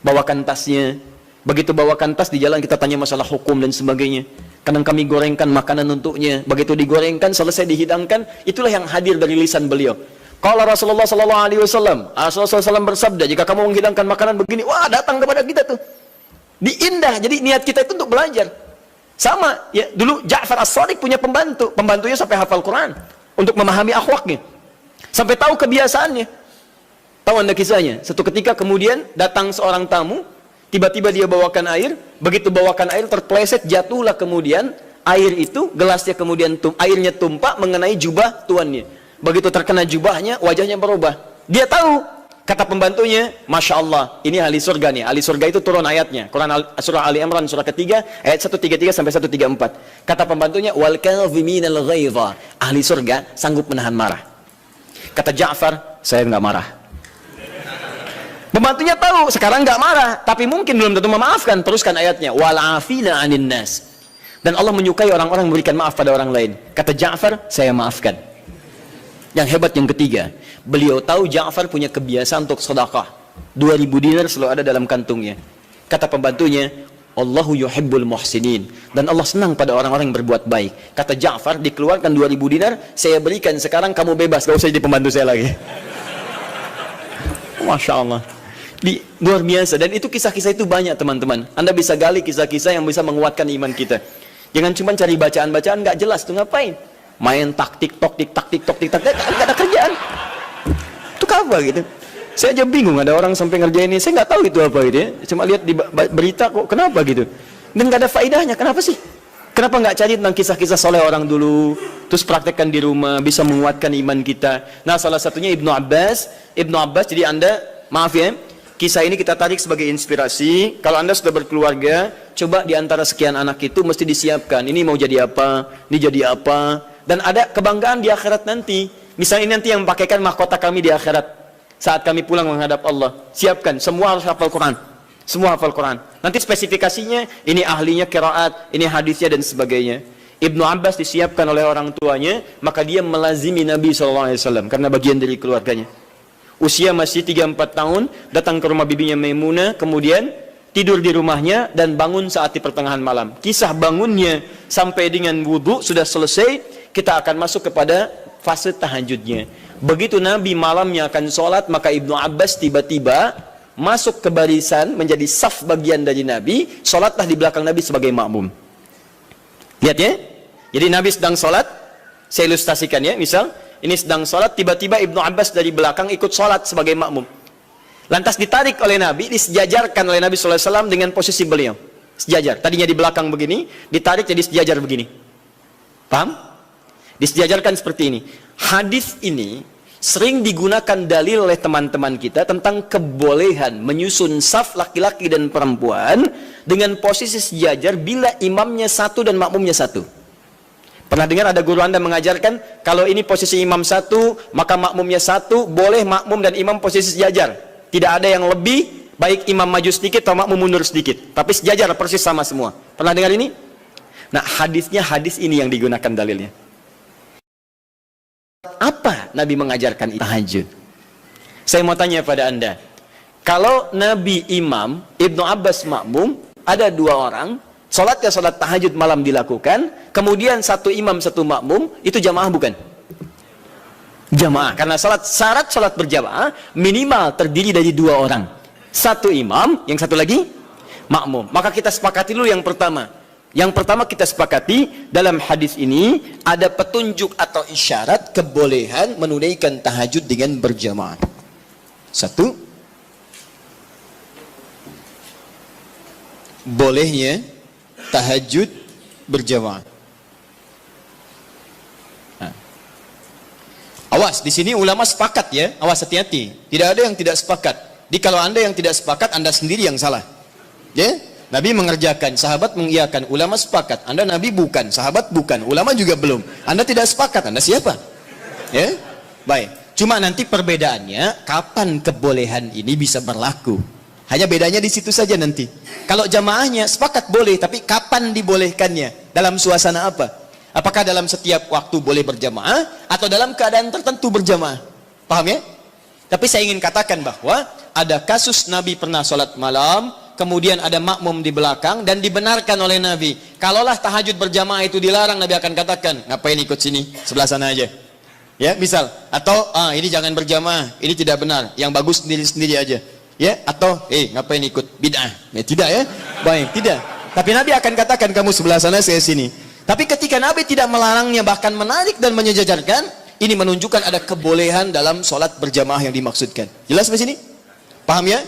Bawakan tasnya. Begitu bawakan tas, di jalan kita tanya masalah hukum dan sebagainya. Kadang kami gorengkan makanan untuknya. Begitu digorengkan, selesai dihidangkan, itulah yang hadir dari lisan beliau. Kalau Rasulullah SAW, Rasulullah SAW bersabda, jika kamu menghidangkan makanan begini, wah datang kepada kita tuh. Diindah. Jadi niat kita itu untuk belajar. Sama, ya dulu Ja'far As-Shadiq punya pembantu. Pembantunya sampai hafal Quran. Untuk memahami akhlaknya, sampai tahu kebiasaannya. Tahu Anda kisahnya? Satu ketika kemudian datang seorang tamu, tiba-tiba dia bawakan air. Begitu bawakan air, terpleset, jatuhlah kemudian air itu, gelasnya kemudian airnya tumpah mengenai jubah tuannya. Begitu terkena jubahnya, wajahnya berubah. Dia tahu, kata pembantunya, Masya Allah, ini ahli surga nih. Ahli surga itu turun ayatnya. Quran surah Ali Imran surah ketiga, ayat 133 sampai 134. Kata pembantunya, wal kadhiminal ghaidha. Ahli surga sanggup menahan marah. Kata Ja'far, saya nggak marah. Pembantunya tahu, sekarang nggak marah, tapi mungkin belum tentu memaafkan. Teruskan ayatnya, wal afina 'anil nas. Dan Allah menyukai orang-orang memberikan maaf pada orang lain. Kata Ja'far, saya maafkan. Yang hebat yang ketiga, beliau tahu Ja'far punya kebiasaan untuk sedekah. 2000 dinar selalu ada dalam kantungnya. Kata pembantunya, Allahu yuhibbul muhsinin. Dan Allah senang pada orang-orang yang berbuat baik. Kata Ja'far, dikeluarkan 2000 dinar, saya berikan sekarang, kamu bebas, gak usah jadi pembantu saya lagi. Masya Allah. Luar biasa. Dan itu kisah-kisah itu banyak teman-teman. Anda bisa gali kisah-kisah yang bisa menguatkan iman kita. Jangan cuma cari bacaan-bacaan gak jelas, tuh ngapain? Main tik-tok, gak ada kerjaan. Itu apa gitu? Saya aja bingung, ada orang sampai ngerjain ini, saya nggak tahu itu apa gitu ya. Cuma lihat di berita kok, kenapa gitu? Dan nggak ada faedahnya, kenapa sih? Kenapa nggak cari tentang kisah-kisah soleh orang dulu, terus praktekkan di rumah, bisa menguatkan iman kita. Nah, salah satunya Ibnu Abbas. Jadi Anda, maaf ya, kisah ini kita tarik sebagai inspirasi. Kalau Anda sudah berkeluarga, coba di antara sekian anak itu mesti disiapkan. Ini mau jadi apa, ini jadi apa. Dan ada kebanggaan di akhirat nanti. Misalnya ini nanti yang pakaikan mahkota kami di akhirat. Saat kami pulang menghadap Allah. Siapkan, semua harus hafal Quran. Semua hafal Quran. Nanti spesifikasinya, ini ahlinya qiraat, ini hadisnya dan sebagainya. Ibnu Abbas disiapkan oleh orang tuanya, maka dia melazimi Nabi SAW karena bagian dari keluarganya. Usia masih 3-4 tahun, datang ke rumah bibinya Maimunah, kemudian tidur di rumahnya dan bangun saat di pertengahan malam. Kisah bangunnya sampai dengan wudhu sudah selesai, kita akan masuk kepada fase tahajudnya. Begitu Nabi malamnya akan sholat, maka Ibnu Abbas tiba-tiba masuk ke barisan, menjadi saf bagian dari Nabi, sholatlah di belakang Nabi sebagai makmum. Lihat ya, jadi Nabi sedang sholat, saya ilustrasikan ya, misal, ini sedang sholat, tiba-tiba Ibnu Abbas dari belakang ikut sholat sebagai makmum. Lantas ditarik oleh Nabi, disejajarkan oleh Nabi SAW dengan posisi beliau. Sejajar, tadinya di belakang begini, ditarik jadi sejajar begini. Paham? Disejajarkan seperti ini. Hadis ini sering digunakan dalil oleh teman-teman kita tentang kebolehan menyusun saf laki-laki dan perempuan dengan posisi sejajar bila imamnya satu dan makmumnya satu. Pernah dengar ada guru Anda mengajarkan, kalau ini posisi imam satu, maka makmumnya satu, boleh makmum dan imam posisi sejajar. Tidak ada yang lebih, baik imam maju sedikit atau makmum mundur sedikit. Tapi sejajar, persis sama semua. Pernah dengar ini? Nah, hadisnya hadis ini yang digunakan dalilnya. Apa Nabi mengajarkan tahajud? Saya mau tanya pada Anda, kalau Nabi imam, Ibnu Abbas makmum, ada dua orang, sholatnya sholat tahajud malam dilakukan, kemudian satu imam satu makmum, itu jamaah bukan? Jamaah, karena syarat sholat berjamaah minimal terdiri dari dua orang, satu imam, yang satu lagi makmum. Maka kita sepakati dulu yang pertama. Yang pertama kita sepakati, dalam hadis ini ada petunjuk atau isyarat kebolehan menunaikan tahajud dengan berjamaah. Satu, bolehnya tahajud berjamaah. Nah. Awas, di sini ulama sepakat ya, awas hati-hati. Tidak ada yang tidak sepakat. Jadi kalau Anda yang tidak sepakat, Anda sendiri yang salah. Ya? Nabi mengerjakan, sahabat mengiyakan, ulama sepakat. Anda Nabi bukan, sahabat bukan, ulama juga belum. Anda tidak sepakat, Anda siapa? Ya, baik. Cuma nanti perbedaannya, kapan kebolehan ini bisa berlaku? Hanya bedanya di situ saja nanti. Kalau jamaahnya sepakat boleh, tapi kapan dibolehkannya? Dalam suasana apa? Apakah dalam setiap waktu boleh berjamaah, atau dalam keadaan tertentu berjamaah? Paham ya? Tapi saya ingin katakan bahwa ada kasus Nabi pernah sholat malam, kemudian ada makmum di belakang dan dibenarkan oleh Nabi. Kalaulah tahajud berjamaah itu dilarang, Nabi akan katakan, ngapain ikut sini, sebelah sana aja. Ya, misal, atau ini jangan berjamaah, ini tidak benar, yang bagus sendiri-sendiri aja. Ya, atau ngapain ikut bid'ah? Ya, tidak ya. Baik, tidak. Tapi Nabi akan katakan, kamu sebelah sana, saya sini. Tapi ketika Nabi tidak melarangnya, bahkan menarik dan menyejajarkan, ini menunjukkan ada kebolehan dalam sholat berjamaah yang dimaksudkan. Jelas sampai sini? Paham ya?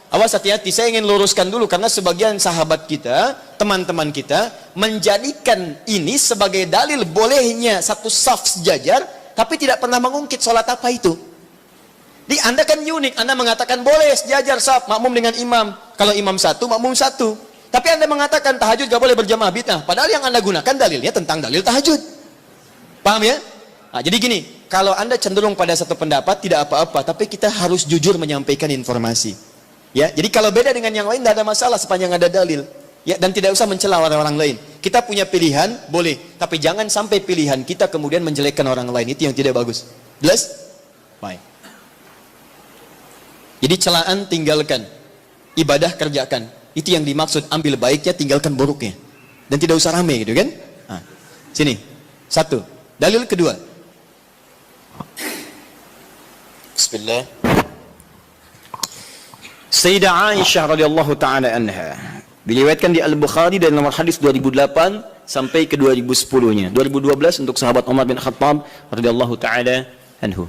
Awas hati-hati, saya ingin luruskan dulu karena sebagian sahabat kita, teman-teman kita menjadikan ini sebagai dalil bolehnya satu saf sejajar, tapi tidak pernah mengungkit sholat apa itu. Di Anda kan unik, Anda mengatakan boleh sejajar saf, makmum dengan imam. Kalau imam satu, makmum satu. Tapi Anda mengatakan tahajud gak boleh berjamaah bid'ah. Padahal yang Anda gunakan dalilnya tentang dalil tahajud. Paham ya? Nah, jadi gini, kalau Anda cenderung pada satu pendapat tidak apa-apa, tapi kita harus jujur menyampaikan informasi. Ya, jadi kalau beda dengan yang lain tidak ada masalah sepanjang ada dalil. Ya, dan tidak usah mencela orang lain. Kita punya pilihan, boleh, tapi jangan sampai pilihan kita kemudian menjelekkan orang lain. Itu yang tidak bagus. Jelas? Baik. Jadi celaan tinggalkan, ibadah kerjakan. Itu yang dimaksud, ambil baiknya, tinggalkan buruknya. Dan tidak usah rame gitu kan? Nah, sini. Satu. Dalil kedua. Bismillah. Sayyidah Aisyah radhiyallahu taala anha diriwayatkan di Al-Bukhari dari nomor hadis 2008 sampai ke 2010-nya. 2012 untuk sahabat Umar bin Khattab radhiyallahu taala anhu.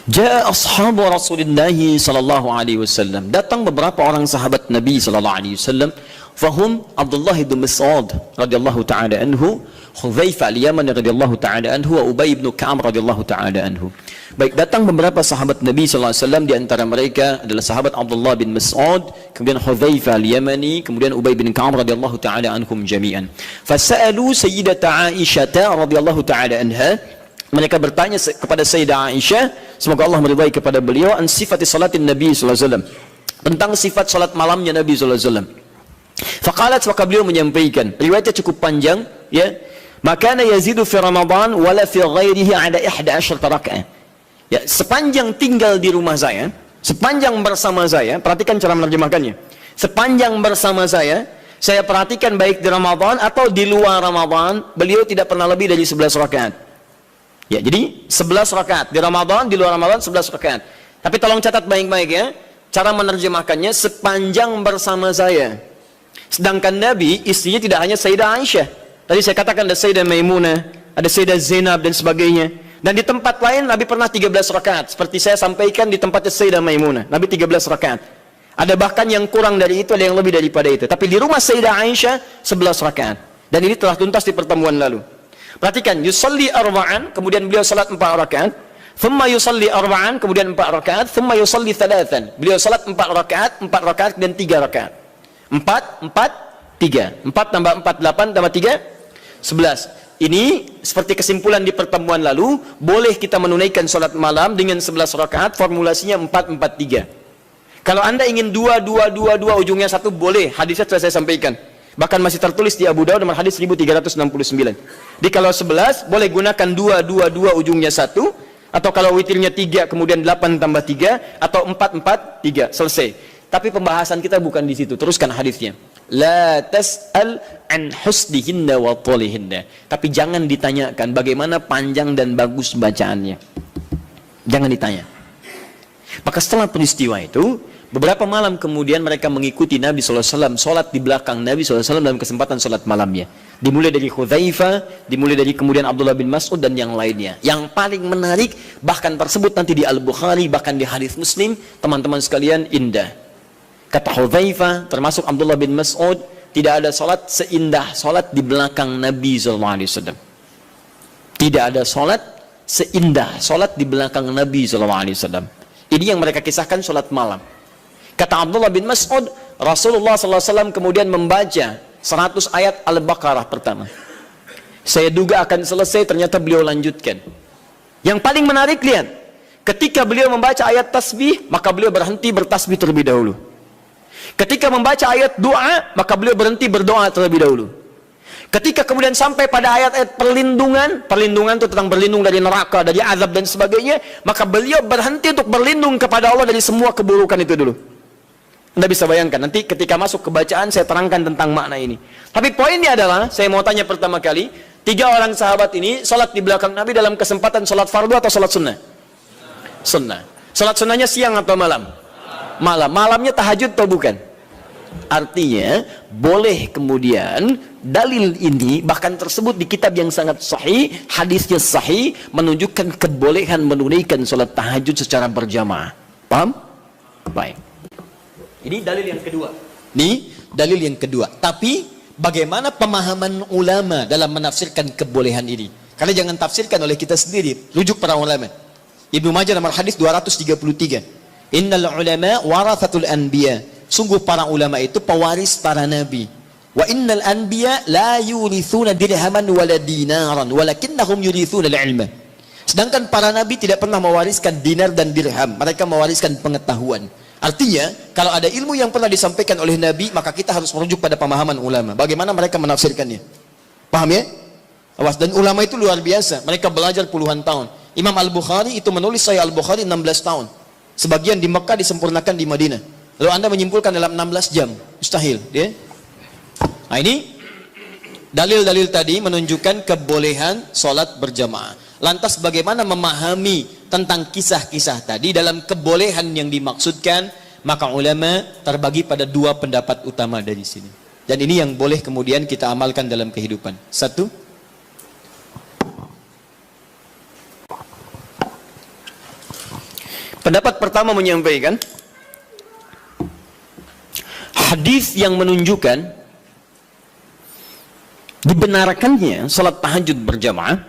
Ja'a ashabu Rasulullah sallallahu alaihi wasallam. Datang beberapa orang sahabat Nabi sallallahu alaihi wasallam. Fahum Abdullah bin Mas'ud radhiyallahu taala anhu, Hudzaifah al-Yamani radhiyallahu taala anhu, wa Ubay bin Ka'ab radhiyallahu taala anhu. Baik, datang beberapa sahabat Nabi sallallahu alaihi wasallam, di antara mereka adalah sahabat Abdullah bin Mas'ud, kemudian Hudzaifah al-Yamani, kemudian Ubay bin Ka'ab radhiyallahu taala anhum jami'an. Fasa'alu Sayyidata Aisyah radhiyallahu taala anha. Mereka bertanya kepada Sayyidah Aisyah, semoga Allah meridai kepada beliau, an sifati salatin Nabi sallallahu alaihi wasallam, tentang sifat salat malamnya Nabi sallallahu alaihi wasallam. Faqalat, maka beliau menyampaikan, riwayatnya cukup panjang, ya. Maka yazidu fi Ramadan wala fi ghairihi ada 11 rakaat. Ya, sepanjang tinggal di rumah saya, sepanjang bersama saya, perhatikan cara menerjemahkannya. Sepanjang bersama saya perhatikan baik di Ramadan atau di luar Ramadan, beliau tidak pernah lebih dari 11 rakaat. Ya, jadi 11 rakaat di Ramadan, di luar Ramadan 11 rakaat. Tapi tolong catat baik-baik ya, cara menerjemahkannya sepanjang bersama saya. Sedangkan Nabi, istrinya tidak hanya Sayyidah Aisyah. Tadi saya katakan ada Sayyidah Maimunah, ada Sayyidah Zainab dan sebagainya. Dan di tempat lain Nabi pernah 13 rakaat. Seperti saya sampaikan di tempatnya Sayyidah Maimunah, Nabi 13 rakaat. Ada bahkan yang kurang dari itu, ada yang lebih daripada itu. Tapi di rumah Sayyidah Aisyah 11 rakaat. Dan ini telah tuntas di pertemuan lalu. Perhatikan, yusalli arba'an, kemudian beliau salat 4 rakaat. Thumma yusalli arba'an, kemudian 4 rakaat. Thumma yusalli thalathan. Beliau salat 4 rakaat dan 3 rakaat. 4, 3. 4 tambah 4, 8 tambah 3, 11. Ini seperti kesimpulan di pertemuan lalu, boleh kita menunaikan salat malam dengan 11 rakaat, formulasinya 4, 4, 3. Kalau Anda ingin 2, 2, 2, 2, ujungnya 1, boleh. Hadisnya sudah saya sampaikan. Bahkan masih tertulis di Abu Dawud nomor hadis 1369. Jadi kalau 11 boleh gunakan 2, 2, 2 ujungnya 1, atau kalau witirnya 3 kemudian 8 tambah 3, atau 4, 4, 3, selesai. Tapi pembahasan kita bukan di situ. Teruskan hadisnya. La tas'al an husnihinna wa tolihinna. Tapi jangan ditanyakan bagaimana panjang dan bagus bacaannya. Jangan ditanya. Maka setelah peristiwa itu, beberapa malam kemudian mereka mengikuti Nabi SAW, sholat di belakang Nabi SAW dalam kesempatan sholat malamnya. Dimulai dari Hudzaifah, dimulai dari kemudian Abdullah bin Mas'ud dan yang lainnya. Yang paling menarik, bahkan tersebut nanti di Al-Bukhari, bahkan di hadis Muslim, teman-teman sekalian, indah. Kata Hudzaifah, termasuk Abdullah bin Mas'ud, tidak ada sholat seindah sholat di belakang Nabi SAW. Tidak ada sholat seindah sholat di belakang Nabi SAW. Ini yang mereka kisahkan sholat malam. Kata Abdullah bin Mas'ud, Rasulullah SAW kemudian membaca 100 ayat Al-Baqarah pertama. Saya duga akan selesai, ternyata beliau lanjutkan. Yang paling menarik, lihat. Ketika beliau membaca ayat tasbih, maka beliau berhenti bertasbih terlebih dahulu. Ketika membaca ayat doa, maka beliau berhenti berdoa terlebih dahulu. Ketika kemudian sampai pada ayat-ayat perlindungan itu tentang berlindung dari neraka, dari azab dan sebagainya, maka beliau berhenti untuk berlindung kepada Allah dari semua keburukan itu dulu. Anda bisa bayangkan, nanti ketika masuk ke bacaan saya terangkan tentang makna ini. Tapi poinnya adalah, saya mau tanya pertama kali, 3 orang sahabat ini salat di belakang Nabi dalam kesempatan salat fardu atau salat sunnah? Sunnah. Salat sunnahnya siang atau malam? Malam. Malamnya tahajud atau bukan? Artinya, boleh kemudian dalil ini bahkan tersebut di kitab yang sangat sahih, hadisnya sahih, menunjukkan kebolehan menunaikan salat tahajud secara berjamaah. Paham? Baik. Ini dalil yang kedua. Ini dalil yang kedua. Tapi bagaimana pemahaman ulama dalam menafsirkan kebolehan ini? Karena jangan tafsirkan oleh kita sendiri, rujuk para ulama. Ibnu Majah nomor hadis 233. Innal ulama warathatul anbiya. Sungguh para ulama itu pewaris para nabi. Wa innal anbiya la yurithuna dirhaman wala dinaran, walakinnahum yurithuna al-ilma. Sedangkan para nabi tidak pernah mewariskan dinar dan dirham, mereka mewariskan pengetahuan. Artinya, kalau ada ilmu yang pernah disampaikan oleh nabi, maka kita harus merujuk pada pemahaman ulama. Bagaimana mereka menafsirkannya? Paham ya? Awas, dan ulama itu luar biasa. Mereka belajar puluhan tahun. Imam Al-Bukhari itu menulis Sahih Al-Bukhari 16 tahun. Sebagian di Mekah disempurnakan di Madinah. Lalu Anda menyimpulkan dalam 16 jam. Mustahil, ya? Nah, ini dalil-dalil tadi menunjukkan kebolehan sholat berjamaah. Lantas bagaimana memahami tentang kisah-kisah tadi dalam kebolehan yang dimaksudkan? Maka ulama terbagi pada 2 pendapat utama dari sini. Dan ini yang boleh kemudian kita amalkan dalam kehidupan. 1, Pendapat pertama menyampaikan hadis yang menunjukkan dibenarkannya salat tahajud berjamaah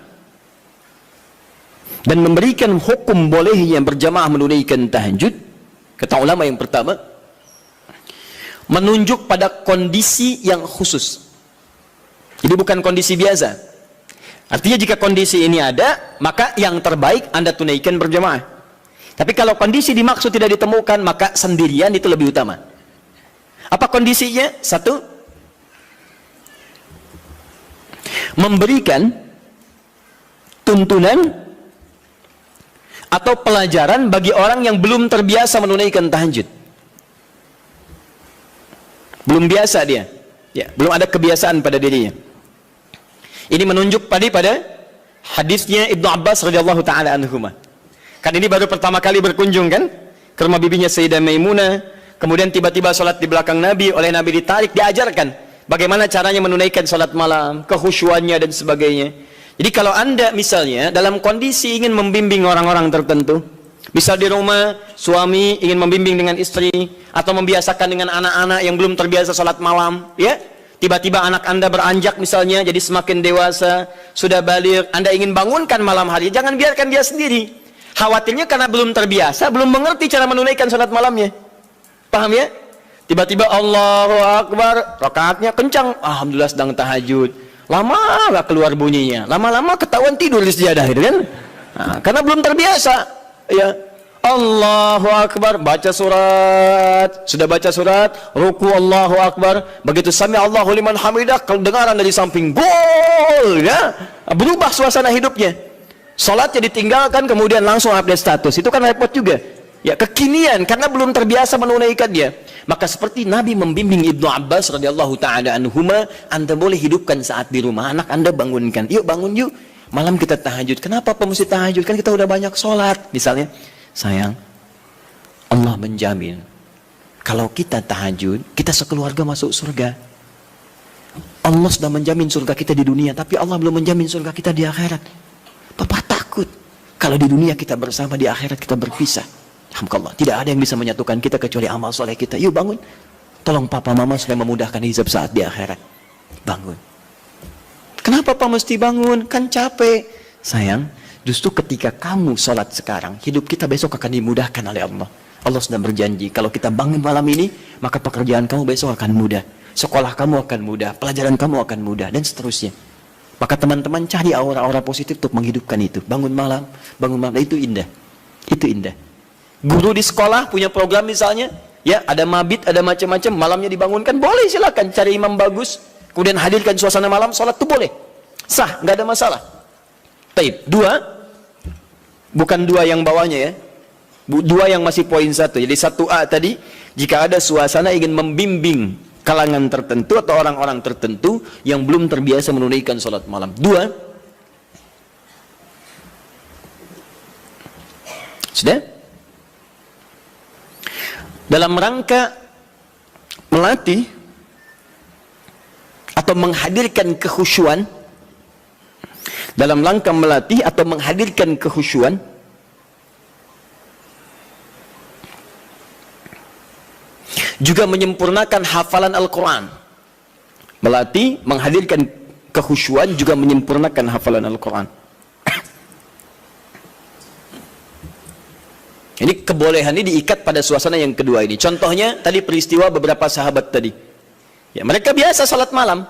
dan memberikan hukum bolehnya berjamaah menunaikan tahajud, kata ulama yang pertama, menunjuk pada kondisi yang khusus. Jadi bukan kondisi biasa. Artinya jika kondisi ini ada, maka yang terbaik Anda tunaikan berjamaah. Tapi kalau kondisi dimaksud tidak ditemukan, maka sendirian itu lebih utama. Apa kondisinya? Satu, memberikan tuntunan atau pelajaran bagi orang yang belum terbiasa menunaikan tahajud. Belum biasa dia, ya, belum ada kebiasaan pada dirinya. Ini menunjuk pada hadisnya Ibnu Abbas radhiyallahu taala anhuma. Kan ini baru pertama kali berkunjung kan ke rumah bibinya Sayyidah Maimunah, kemudian tiba-tiba sholat di belakang Nabi, oleh Nabi ditarik, diajarkan bagaimana caranya menunaikan sholat malam, kekhusyuannya dan sebagainya. Jadi kalau Anda misalnya dalam kondisi ingin membimbing orang-orang tertentu, misal di rumah suami ingin membimbing dengan istri atau membiasakan dengan anak-anak yang belum terbiasa sholat malam, ya, tiba-tiba anak Anda beranjak misalnya jadi semakin dewasa, sudah baligh, Anda ingin bangunkan malam hari, jangan biarkan dia sendiri. Khawatirnya karena belum terbiasa, belum mengerti cara menunaikan sholat malamnya. Paham ya? Tiba-tiba Allahu Akbar, rakaatnya kencang, alhamdulillah sedang tahajud. Lama gak keluar bunyinya, lama-lama ketahuan tidur di sejadah, gitu kan? Nah, karena belum terbiasa, ya. Allahu Akbar, baca surat, sudah baca surat, ruku Allahu Akbar, begitu sami Allahu liman hamidah, kedengaran dari samping, gol, ya, berubah suasana hidupnya. Salatnya ditinggalkan, kemudian langsung update status, itu kan repot juga. Ya, kekinian karena belum terbiasa menunaikan dia. Maka seperti Nabi membimbing Ibnu Abbas radhiyallahu taala anhuma, Anda boleh hidupkan saat di rumah, anak Anda bangunkan. Yuk bangun yuk, malam kita tahajud. Kenapa mesti tahajud? Kan kita udah banyak sholat. Misalnya, sayang, Allah menjamin kalau kita tahajud, kita sekeluarga masuk surga. Allah sudah menjamin surga kita di dunia, tapi Allah belum menjamin surga kita di akhirat. Papa takut kalau di dunia kita bersama, di akhirat kita berpisah. Alhamdulillah, tidak ada yang bisa menyatukan kita kecuali amal soleh kita. Yuk bangun, tolong papa mama sudah memudahkan hisab saat di akhirat. Bangun. Kenapa papa mesti bangun? Kan capek. Sayang, justru ketika kamu sholat sekarang, hidup kita besok akan dimudahkan oleh Allah. Allah sudah berjanji, kalau kita bangun malam ini, maka pekerjaan kamu besok akan mudah, sekolah kamu akan mudah, pelajaran kamu akan mudah, dan seterusnya. Maka teman-teman cari aura-aura positif untuk menghidupkan itu. Bangun malam, itu indah. Itu indah. Guru di sekolah punya program misalnya, ya, ada mabit, ada macam-macam, malamnya dibangunkan, boleh, silakan cari imam bagus, kemudian hadirkan suasana malam, sholat itu boleh. Sah, nggak ada masalah. Baik, dua, bukan dua yang bawahnya ya, dua yang masih poin satu. Jadi 1A tadi, jika ada suasana ingin membimbing kalangan tertentu atau orang-orang tertentu yang belum terbiasa menunaikan sholat malam. Dua, sudah? Dalam rangka melatih atau menghadirkan kekhusyuan, dalam rangka melatih atau menghadirkan kekhusyuan, juga menyempurnakan hafalan Al-Quran. Melatih, menghadirkan kekhusyuan, juga menyempurnakan hafalan Al-Quran. Ini kebolehan ini diikat pada suasana yang kedua ini. Contohnya tadi peristiwa beberapa sahabat tadi. Ya, mereka biasa salat malam.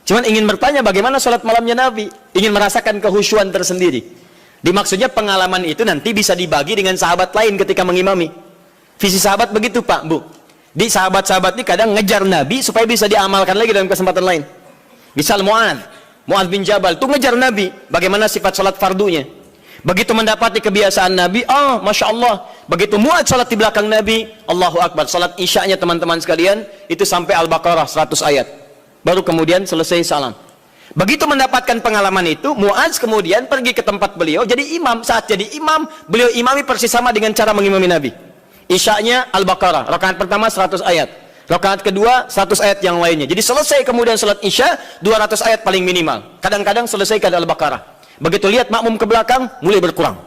Cuman ingin bertanya bagaimana salat malamnya Nabi. Ingin merasakan kekhusyuan tersendiri. Dimaksudnya pengalaman itu nanti bisa dibagi dengan sahabat lain ketika mengimami. Visi sahabat begitu Pak, Bu. Di sahabat-sahabat ini kadang ngejar Nabi supaya bisa diamalkan lagi dalam kesempatan lain. Misal Mu'adz bin Jabal itu ngejar Nabi. Bagaimana sifat salat fardunya. Begitu mendapati kebiasaan Nabi, Masya Allah. Begitu Mu'adz salat di belakang Nabi, Allahu Akbar. Salat isya'nya teman-teman sekalian, itu sampai Al-Baqarah 100 ayat. Baru kemudian selesai salam. Begitu mendapatkan pengalaman itu, Mu'adz kemudian pergi ke tempat beliau, jadi imam. Saat jadi imam, beliau imami persis sama dengan cara mengimami Nabi. Isya'nya Al-Baqarah, rakaat pertama 100 ayat. Rakaat kedua 100 ayat yang lainnya. Jadi selesai kemudian salat isya 200 ayat paling minimal. Kadang-kadang selesai ke Al-Baqarah. Begitu lihat makmum ke belakang, mulai berkurang.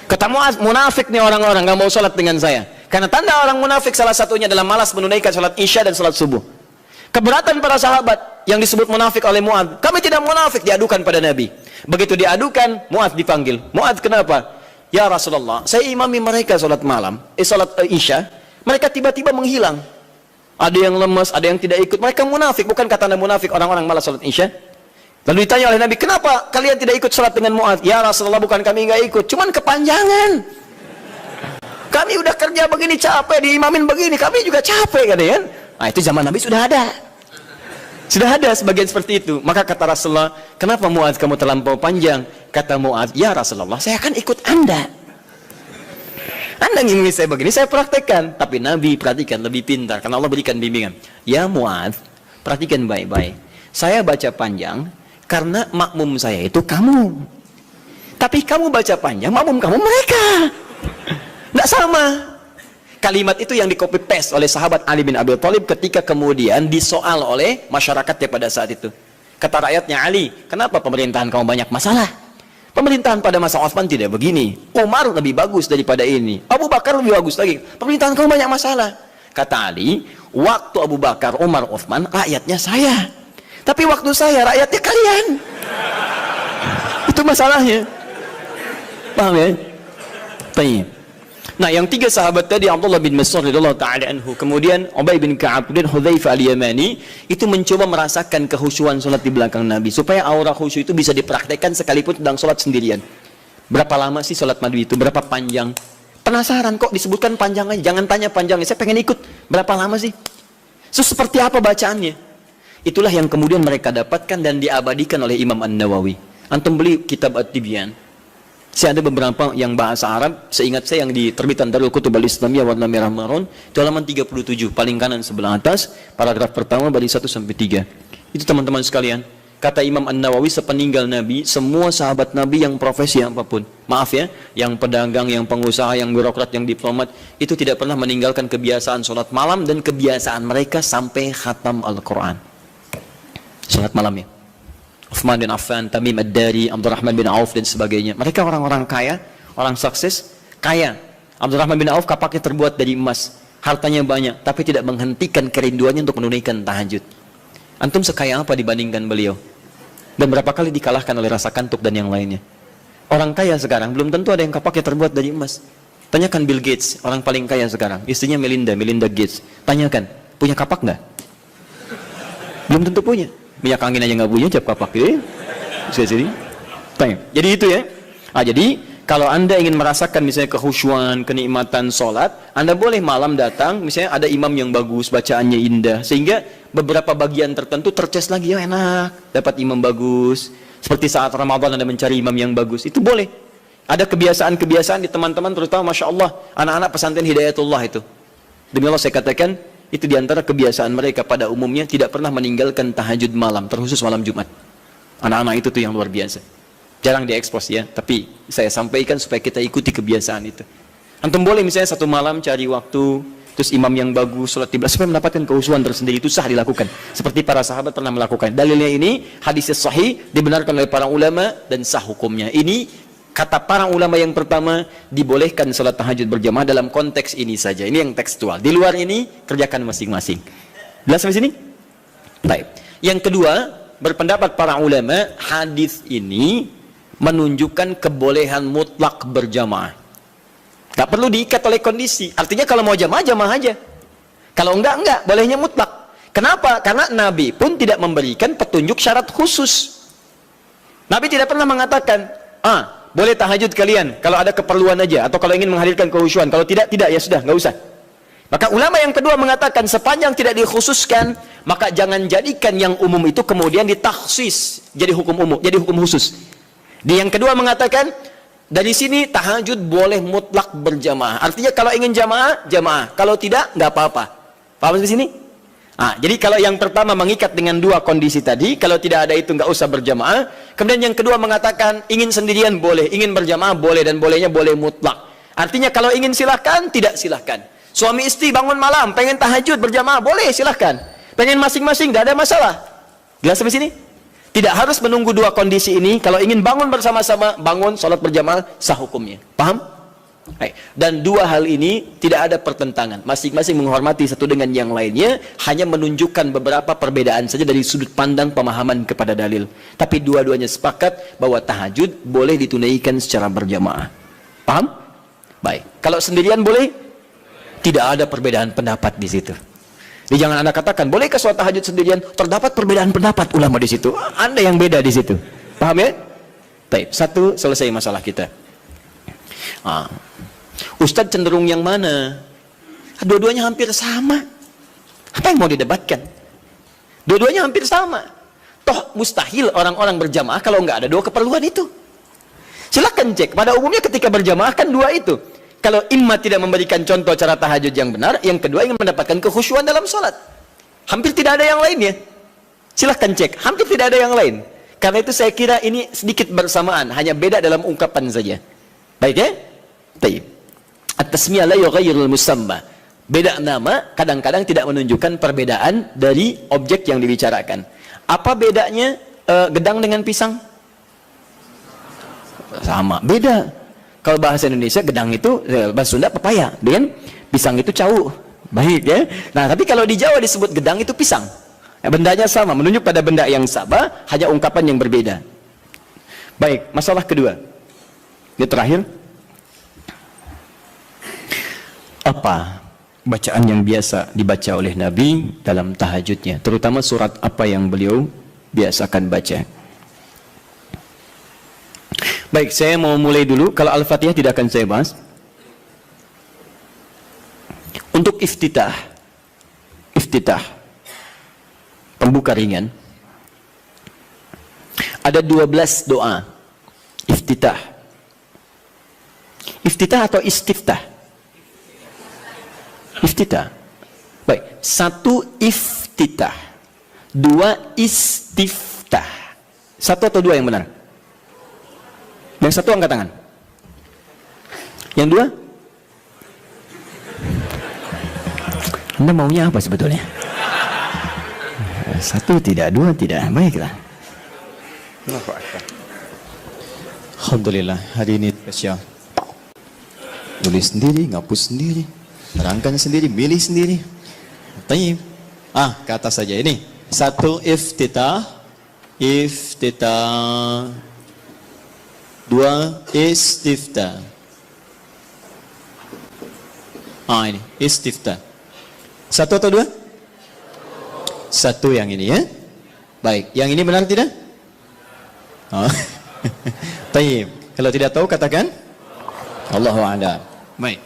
Kata Mu'adz, munafik nih orang-orang, nggak mau sholat dengan saya. Karena tanda orang munafik salah satunya adalah malas menunaikan sholat isya dan sholat subuh. Keberatan para sahabat yang disebut munafik oleh Mu'adz. Kami tidak munafik, diadukan pada Nabi. Begitu diadukan, Mu'adz dipanggil. Mu'adz, kenapa? Ya Rasulullah, saya imami mereka sholat malam, sholat isya, mereka tiba-tiba menghilang. Ada yang lemas, ada yang tidak ikut. Mereka munafik, bukan kata Anda munafik orang-orang malas sholat isya? Lalu ditanya oleh Nabi, kenapa kalian tidak ikut sholat dengan Mu'adz? Ya Rasulullah, bukan kami nggak ikut, cuman kepanjangan. Kami udah kerja begini capek, diimamin begini, kami juga capek kan ya? Nah itu zaman Nabi sudah ada. Sudah ada sebagian seperti itu. Maka kata Rasulullah, kenapa Mu'adz kamu terlampau panjang? Kata Mu'adz, ya Rasulullah, saya akan ikut Anda. Anda ingin saya begini, saya praktekkan. Tapi Nabi perhatikan, lebih pintar, karena Allah berikan bimbingan. Ya Mu'adz, perhatikan baik-baik. Saya baca panjang, karena makmum saya itu kamu. Tapi kamu baca panjang, makmum kamu mereka. Tidak sama. Kalimat itu yang di-copy paste oleh sahabat Ali bin Abi Thalib ketika kemudian disoal oleh masyarakatnya pada saat itu. Kata rakyatnya, Ali, kenapa pemerintahan kamu banyak masalah? Pemerintahan pada masa Utsman tidak begini. Umar lebih bagus daripada ini. Abu Bakar lebih bagus lagi. Pemerintahan kamu banyak masalah. Kata Ali, waktu Abu Bakar, Umar, Utsman, rakyatnya saya. Tapi waktu saya, rakyatnya kalian. Itu masalahnya. Paham ya? Baik. Nah, yang tiga sahabat tadi, Abdullah bin Mas'ud radhiyallahu taala anhu, kemudian Ubay bin Ka'ab dan Hudzaifah al-Yamani, itu mencoba merasakan kehusyuan salat di belakang Nabi supaya aura khusyuk itu bisa dipraktekkan sekalipun sedang salat sendirian. Berapa lama sih salat Nabi itu? Berapa panjang? Penasaran kok disebutkan panjangnya? Jangan tanya panjangnya, saya pengen ikut. Berapa lama sih? So, seperti apa bacaannya? Itulah yang kemudian mereka dapatkan dan diabadikan oleh Imam An-Nawawi. Antum beli kitab At-Tibyan. Saya ada beberapa yang bahasa Arab, seingat saya yang di terbitan Darul Kutub Al-Islamiyah warna merah marun, itu halaman 37, paling kanan sebelah atas, paragraf pertama dari 1 sampai 3. Itu teman-teman sekalian, kata Imam An-Nawawi, sepeninggal Nabi, semua sahabat Nabi yang profesi apapun, maaf ya, yang pedagang, yang pengusaha, yang birokrat, yang diplomat, itu tidak pernah meninggalkan kebiasaan sholat malam dan kebiasaan mereka sampai khatam Al-Quran. Sholat malam ya. Uthman bin Affan, Tamim Ad-Dari, Abdurrahman bin Auf dan sebagainya. Mereka orang-orang kaya, orang sukses, kaya. Abdurrahman bin Auf kapaknya terbuat dari emas, hartanya banyak, tapi tidak menghentikan kerinduannya untuk menunaikan tahajud. Antum sekaya apa dibandingkan beliau? Dan berapa kali dikalahkan oleh rasa kantuk dan yang lainnya? Orang kaya sekarang belum tentu ada yang kapaknya terbuat dari emas. Tanyakan Bill Gates, orang paling kaya sekarang, istrinya Melinda Gates. Tanyakan, punya kapak nggak? Belum tentu punya. Minyak angin aja nggak punya, cap kapak ya. Jadi itu ya. Jadi kalau Anda ingin merasakan misalnya kehusyuan, kenikmatan sholat, Anda boleh malam datang, misalnya ada imam yang bagus, bacaannya indah, sehingga beberapa bagian tertentu terces lagi, ya enak, dapat imam bagus. Seperti saat Ramadan Anda mencari imam yang bagus, itu boleh. Ada kebiasaan-kebiasaan di teman-teman, terutama Masya Allah, anak-anak pesantren Hidayatullah itu. Demi Allah saya katakan, itu diantara kebiasaan mereka pada umumnya tidak pernah meninggalkan tahajud malam, terkhusus malam Jumat. Anak-anak itu tuh yang luar biasa. Jarang diekspos ya, tapi saya sampaikan supaya kita ikuti kebiasaan itu. Antum boleh misalnya satu malam cari waktu, terus imam yang bagus, sholat tibla, supaya mendapatkan kehusuan tersendiri, itu sah dilakukan. Seperti para sahabat pernah melakukan. Dalilnya ini, hadis sahih, dibenarkan oleh para ulama, dan sah hukumnya. Ini kata para ulama yang pertama, dibolehkan sholat tahajud berjamaah dalam konteks ini saja. Ini yang tekstual. Di luar ini, kerjakan masing-masing. Jelas sampai sini? Baik. Yang kedua, berpendapat para ulama, hadis ini menunjukkan kebolehan mutlak berjamaah. Tak perlu diikat oleh kondisi. Artinya kalau mau jamaah, jamaah aja. Kalau enggak, bolehnya mutlak. Kenapa? Karena Nabi pun tidak memberikan petunjuk syarat khusus. Nabi tidak pernah mengatakan, boleh tahajud kalian kalau ada keperluan aja, atau kalau ingin menghadirkan kehusyuan. Kalau tidak, ya sudah, nggak usah. Maka ulama yang kedua mengatakan sepanjang tidak dikhususkan, maka jangan jadikan yang umum itu kemudian ditaksis jadi hukum umum, jadi hukum khusus. Di yang kedua mengatakan dari sini tahajud boleh mutlak berjamaah. Artinya kalau ingin jamaah, jamaah. Kalau tidak, nggak apa-apa. Paham di sini? Jadi kalau yang pertama mengikat dengan dua kondisi tadi, kalau tidak ada itu nggak usah berjamaah. Kemudian yang kedua mengatakan ingin sendirian boleh, ingin berjamaah boleh, dan bolehnya boleh mutlak. Artinya kalau ingin silahkan, tidak silahkan. Suami istri bangun malam, pengen tahajud berjamaah boleh, silahkan. Pengen masing-masing, nggak ada masalah. Jelas sampai sini? Tidak harus menunggu dua kondisi ini. Kalau ingin bangun bersama-sama, bangun sholat berjamaah, sah hukumnya. Paham? Dan dua hal ini tidak ada pertentangan, masing-masing menghormati satu dengan yang lainnya, hanya menunjukkan beberapa perbedaan saja dari sudut pandang pemahaman kepada dalil. Tapi dua-duanya sepakat bahwa tahajud boleh ditunaikan secara berjamaah. Paham? Baik. Kalau sendirian boleh? Tidak ada perbedaan pendapat di situ. Jadi jangan Anda katakan, bolehkah sholat tahajud sendirian? Terdapat perbedaan pendapat ulama di situ. Anda yang beda di situ. Paham ya? Baik. Satu, selesai masalah kita. Ustadz cenderung yang mana? Dua-duanya hampir sama. Apa yang mau didebatkan? Dua-duanya hampir sama. Toh mustahil orang-orang berjamaah kalau nggak ada dua keperluan itu. Silakan cek. Pada umumnya ketika berjamaah kan dua itu. Kalau imam tidak memberikan contoh cara tahajud yang benar, yang kedua ingin mendapatkan kekhusyuan dalam sholat. Hampir tidak ada yang lainnya. Silakan cek. Hampir tidak ada yang lain. Karena itu saya kira ini sedikit bersamaan, hanya beda dalam ungkapan saja. Baik ya? Baik. At-tasmiyah la yughayyirul musamma. Beda nama kadang-kadang tidak menunjukkan perbedaan dari objek yang dibicarakan. Apa bedanya gedang dengan pisang? Sama, beda. Kalau bahasa Indonesia gedang itu, bahasa Sunda pepaya, dengan pisang itu cau. Baik ya. Nah, tapi kalau di Jawa disebut gedang itu pisang. Bendanya sama, menunjuk pada benda yang sama, hanya ungkapan yang berbeda. Baik, masalah kedua. Ini terakhir. Apa bacaan yang biasa dibaca oleh Nabi dalam tahajudnya, terutama surat apa yang beliau biasakan baca? Baik, saya mau mulai dulu. Kalau Al-Fatihah tidak akan saya bahas. Untuk iftitah, pembuka ringan, ada 12 doa iftitah. Iftitah atau istiftah? Iftitah. Baik, satu iftitah, dua istiftah. Satu atau dua yang benar? Yang satu angkat tangan. Yang dua? Anda maunya apa sebetulnya? Satu tidak, dua tidak. Baiklah. Alhamdulillah, hari ini spesial. Tulis sendiri, ngapus sendiri, terangkan sendiri, pilih sendiri. Tayyib. Ke atas saja ini. Satu iftitah. Dua istiftah. Ini istiftah. Satu atau dua? Satu yang ini ya. Baik, yang ini benar tidak? Tayyib. Kalau tidak tahu katakan Allahu a'lam. Baik.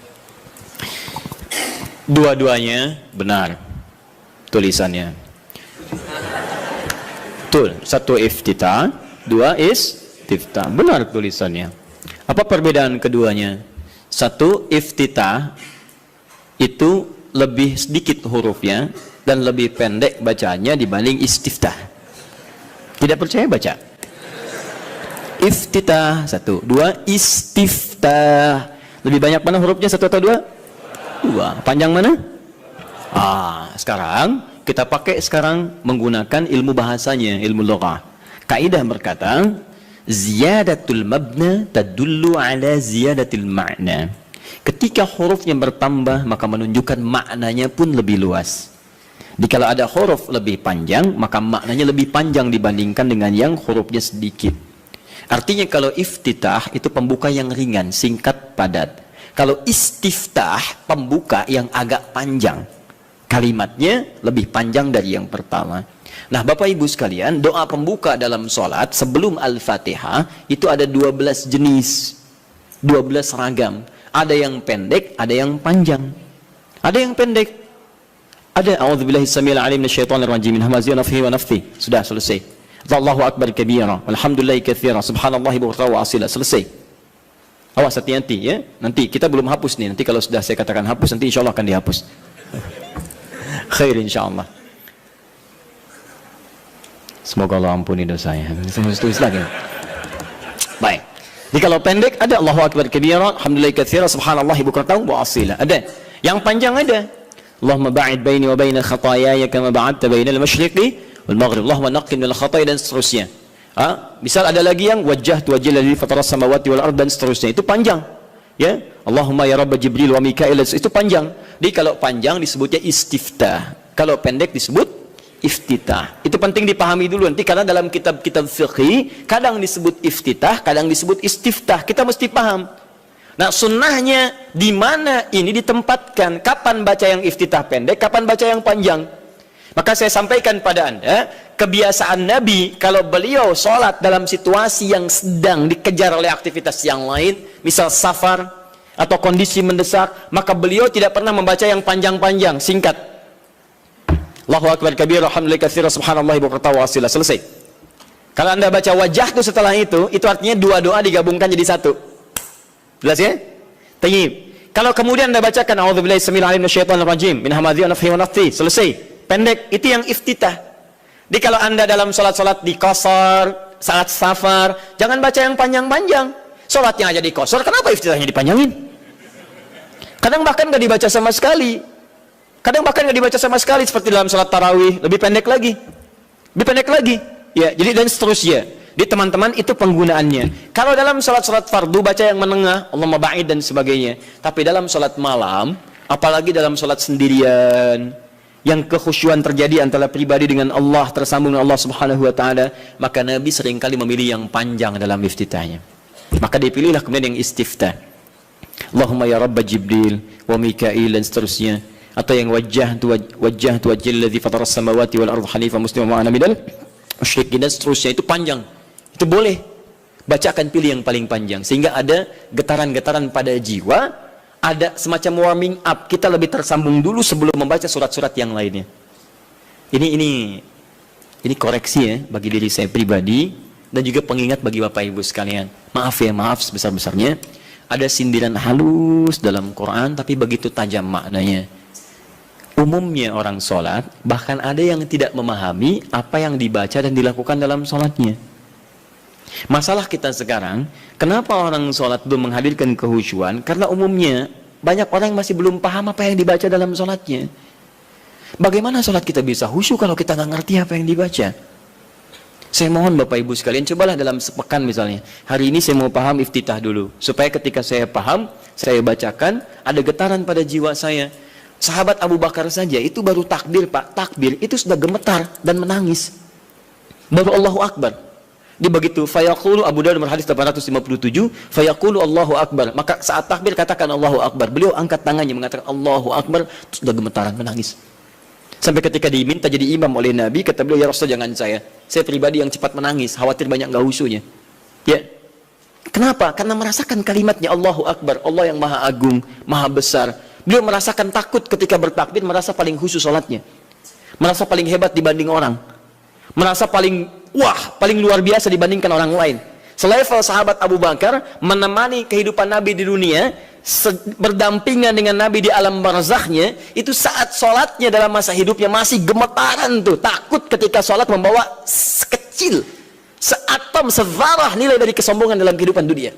Dua-duanya benar tulisannya. Betul. Satu iftitah, dua istiftah. Benar tulisannya. Apa perbedaan keduanya? Satu iftitah itu lebih sedikit hurufnya dan lebih pendek bacaannya dibanding istiftah. Tidak percaya baca. Iftitah satu, dua istiftah. Lebih banyak mana hurufnya, satu atau dua? Dua. Panjang mana? Sekarang kita pakai menggunakan ilmu bahasanya, ilmu lughah. Kaidah berkata, ziyadatul mabna tadullu ala ziyadatil ma'na. Ketika hurufnya bertambah, maka menunjukkan maknanya pun lebih luas. Jadi kalau ada huruf lebih panjang, maka maknanya lebih panjang dibandingkan dengan yang hurufnya sedikit. Artinya kalau iftitah itu pembuka yang ringan, singkat, padat. Kalau istiftah, pembuka yang agak panjang. Kalimatnya lebih panjang dari yang pertama. Nah, Bapak Ibu sekalian, doa pembuka dalam sholat sebelum Al-Fatihah itu ada 12 jenis, 12 ragam. Ada yang pendek, ada yang panjang. Ada yang pendek. Ada a'udzubillahi samil alim minasyaitonir rajim min hamazihi wa nafthihi wa nafthihi. Sudah selesai. Allahu akbar kabira, walhamdulillahi katsira, subhanallahi bukratan wa asila. Selesai. Awas hati-hati ya. Nanti kita belum hapus nih. Nanti kalau sudah saya katakan hapus, nanti insyaallah akan dihapus. Khair insyaallah. Semoga Allah ampuni dosanya. Saya tulis lagi. Baik. Jadi kalau pendek ada Allahu akbar kabira, alhamdulillahi katsira, subhanallahi bukratan wa asila. Ada. Yang panjang ada. Allahumma ba'id baini wa baina khataayaya kama ba'adta bainal masyriqi wal maghrib. Allahumma naqqini minal khataaya dan seterusnya. Misal ada lagi yang wajjahtu wajhiya lillazi fatara samawati wal ardh dan seterusnya. Itu panjang. Ya, Allahumma ya Rabb Jibril wa Mikail, itu panjang. Jadi kalau panjang disebutnya istiftah, kalau pendek disebut iftitah. Itu penting dipahami dulu nanti, karena dalam kitab-kitab fikih kadang disebut iftitah, kadang disebut istiftah. Kita mesti paham. Nah, sunnahnya di mana ini ditempatkan? Kapan baca yang iftitah pendek, kapan baca yang panjang? Maka saya sampaikan pada Anda, kebiasaan Nabi kalau beliau sholat dalam situasi yang sedang dikejar oleh aktivitas yang lain, misal safar atau kondisi mendesak, maka beliau tidak pernah membaca yang panjang-panjang, singkat. Allahu Akbar kabir, alhamdulillah katsira, subhanallah bukratan wa asila, selesai. Kalau Anda baca wajah itu setelah itu artinya dua doa digabungkan jadi satu. Jelas ya? Tayyib. Kalau kemudian Anda bacakan a'udzubillahi samil alim minasyaitonir rajim min hamadzi wa nafthihi wa nafthihi, selesai. Pendek, itu yang iftitah. Jadi kalau Anda dalam sholat-sholat di qasar, saat safar, jangan baca yang panjang-panjang. Sholatnya aja di qasar, kenapa iftitahnya dipanjangin? Kadang bahkan nggak dibaca sama sekali. Seperti dalam sholat tarawih, lebih pendek lagi. Ya, jadi dan seterusnya. Di teman-teman itu penggunaannya. Kalau dalam sholat-sholat fardu baca yang menengah, Allahumma ba'id dan sebagainya. Tapi dalam sholat malam, apalagi dalam sholat sendirian, yang kekhusyuan terjadi antara pribadi dengan Allah, tersambung dengan Allah Subhanahu wa taala, maka Nabi seringkali memilih yang panjang dalam iftitahnya. Maka dipilihlah kemudian yang istiftah. Allahumma ya Rabb Jibril wa Mikail dan seterusnya, atau yang wajjahtu wajhal ladzi fatara as-samawati wal arda hanifan musliman wa ana minal musyrikin dan seterusnya. Itu panjang. Itu boleh. Bacakan, pilih yang paling panjang sehingga ada getaran-getaran pada jiwa. Ada semacam warming up, kita lebih tersambung dulu sebelum membaca surat-surat yang lainnya. Ini koreksi ya bagi diri saya pribadi dan juga pengingat bagi Bapak Ibu sekalian. Maaf sebesar-besarnya. Ada sindiran halus dalam Quran tapi begitu tajam maknanya. Umumnya orang sholat, bahkan ada yang tidak memahami apa yang dibaca dan dilakukan dalam sholatnya. Masalah kita sekarang, kenapa orang sholat belum menghadirkan kehusyuan? Karena umumnya banyak orang yang masih belum paham apa yang dibaca dalam sholatnya. Bagaimana sholat kita bisa khusyuk kalau kita nggak ngerti apa yang dibaca? Saya mohon Bapak Ibu sekalian, cobalah dalam sepekan misalnya, hari ini saya mau paham iftitah dulu, supaya ketika saya paham, saya bacakan, ada getaran pada jiwa saya. Sahabat Abu Bakar saja itu baru takbir Pak, takbir itu sudah gemetar dan menangis. Baru Allahu Akbar. Dia begitu, fayaqulu, Abu Dawud nomor hadis 857, fayaqulu Allahu Akbar. Maka saat takbir katakan Allahu Akbar. Beliau angkat tangannya mengatakan Allahu Akbar, sudah gemetaran menangis. Sampai ketika diminta jadi imam oleh Nabi, kata beliau, ya Rasul jangan saya pribadi yang cepat menangis, khawatir banyak nggak khusyuknya. Ya. Kenapa? Karena merasakan kalimatnya Allahu Akbar, Allah yang maha agung, maha besar. Beliau merasakan takut ketika bertakbir, merasa paling khusyuk salatnya. Merasa paling hebat dibanding orang. Merasa paling paling luar biasa dibandingkan orang lain. Selevel sahabat Abu Bakar menemani kehidupan Nabi di dunia, berdampingan dengan Nabi di alam barzakhnya, itu saat sholatnya dalam masa hidupnya masih gemetaran tuh, takut ketika sholat membawa sekecil, seatom, sevarah nilai dari kesombongan dalam kehidupan dunia.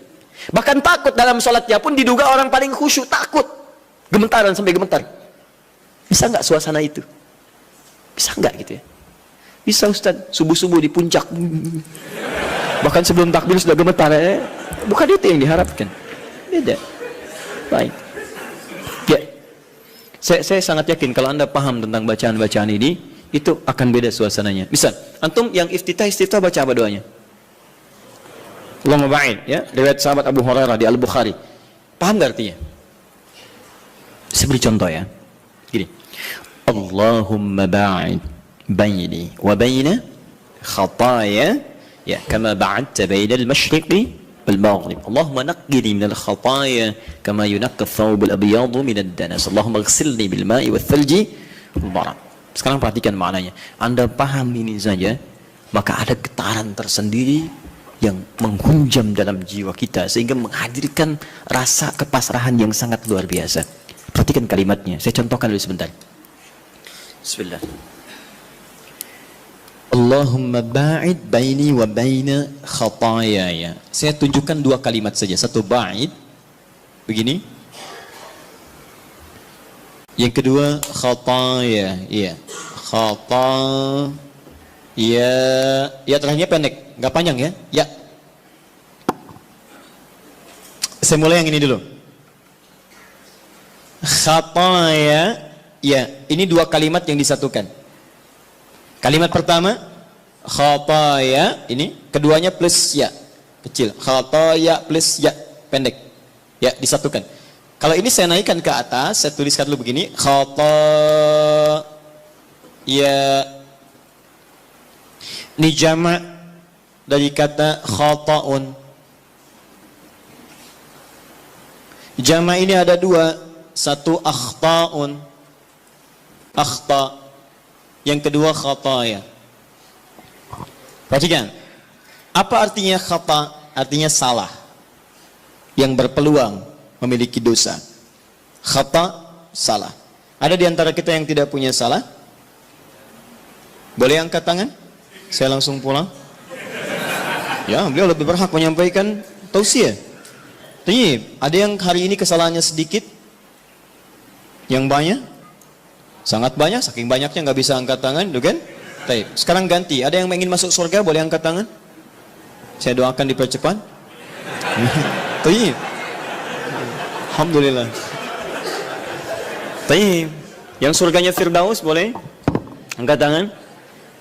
Bahkan takut dalam sholatnya pun diduga orang paling khusyuk, takut, gemetaran sampai gemetar. Bisa nggak suasana itu? Bisa nggak gitu ya? Bisa Ustaz, subuh-subuh di puncak, bahkan sebelum takbir sudah gemetar ya. Bukan itu yang diharapkan, beda. Baik ya, saya sangat yakin kalau Anda paham tentang bacaan-bacaan ini, itu akan beda suasananya. Misal antum yang iftitah baca apa doanya? Allahumma ba'id, ya, riwayat sahabat Abu Hurairah di Al-Bukhari. Paham gak artinya? Saya beri contoh ya, gini, Allahumma ba'id baini wa baina khataya ya kama ba'adta baina al-masyriqi wal maghrib. Allahumma naqqini min al-khataya kama yunaqqa ath-thawb al-abyadu min ad-danas. Allahumma ighsilni bil ma'i wath thalji wal barad. Sekarang perhatikan maknanya. Anda paham ini saja, maka ada getaran tersendiri yang menghunjam dalam jiwa kita sehingga menghadirkan rasa kepasrahan yang sangat luar biasa. Perhatikan kalimatnya. Saya contohkan dulu sebentar. Bismillah. Allahumma ba'id baini wa baina khatayaya. Saya tunjukkan dua kalimat saja. Satu ba'id, begini. Yang kedua khataya, ya. Khataya. Ya terakhirnya pendek, nggak panjang ya. Ya. Saya mulai yang ini dulu. khataya, ya, ini dua kalimat yang disatukan. Kalimat pertama khataya, ini keduanya plus ya kecil, khataya plus ya pendek, ya disatukan. Kalau ini saya naikkan ke atas, saya tuliskan dulu begini, khataya, ini jama' dari kata khata'un. Jama' ini ada dua, satu akhta'un, akhta', yang kedua khataya. Perhatikan, apa artinya khata'? Artinya salah, yang berpeluang memiliki dosa. Khata', salah. Ada di antara kita yang tidak punya salah? Boleh angkat tangan? Saya langsung pulang. Ya, beliau lebih berhak menyampaikan tausiah. Tapi ada yang hari ini kesalahannya sedikit, yang banyak, sangat banyak, saking banyaknya nggak bisa angkat tangan, tuh kan? Baik, sekarang ganti. Ada yang ingin masuk surga, boleh angkat tangan? Saya doakan dipercepat. Tapi, alhamdulillah. Tapi, yang surganya Firdaus boleh angkat tangan?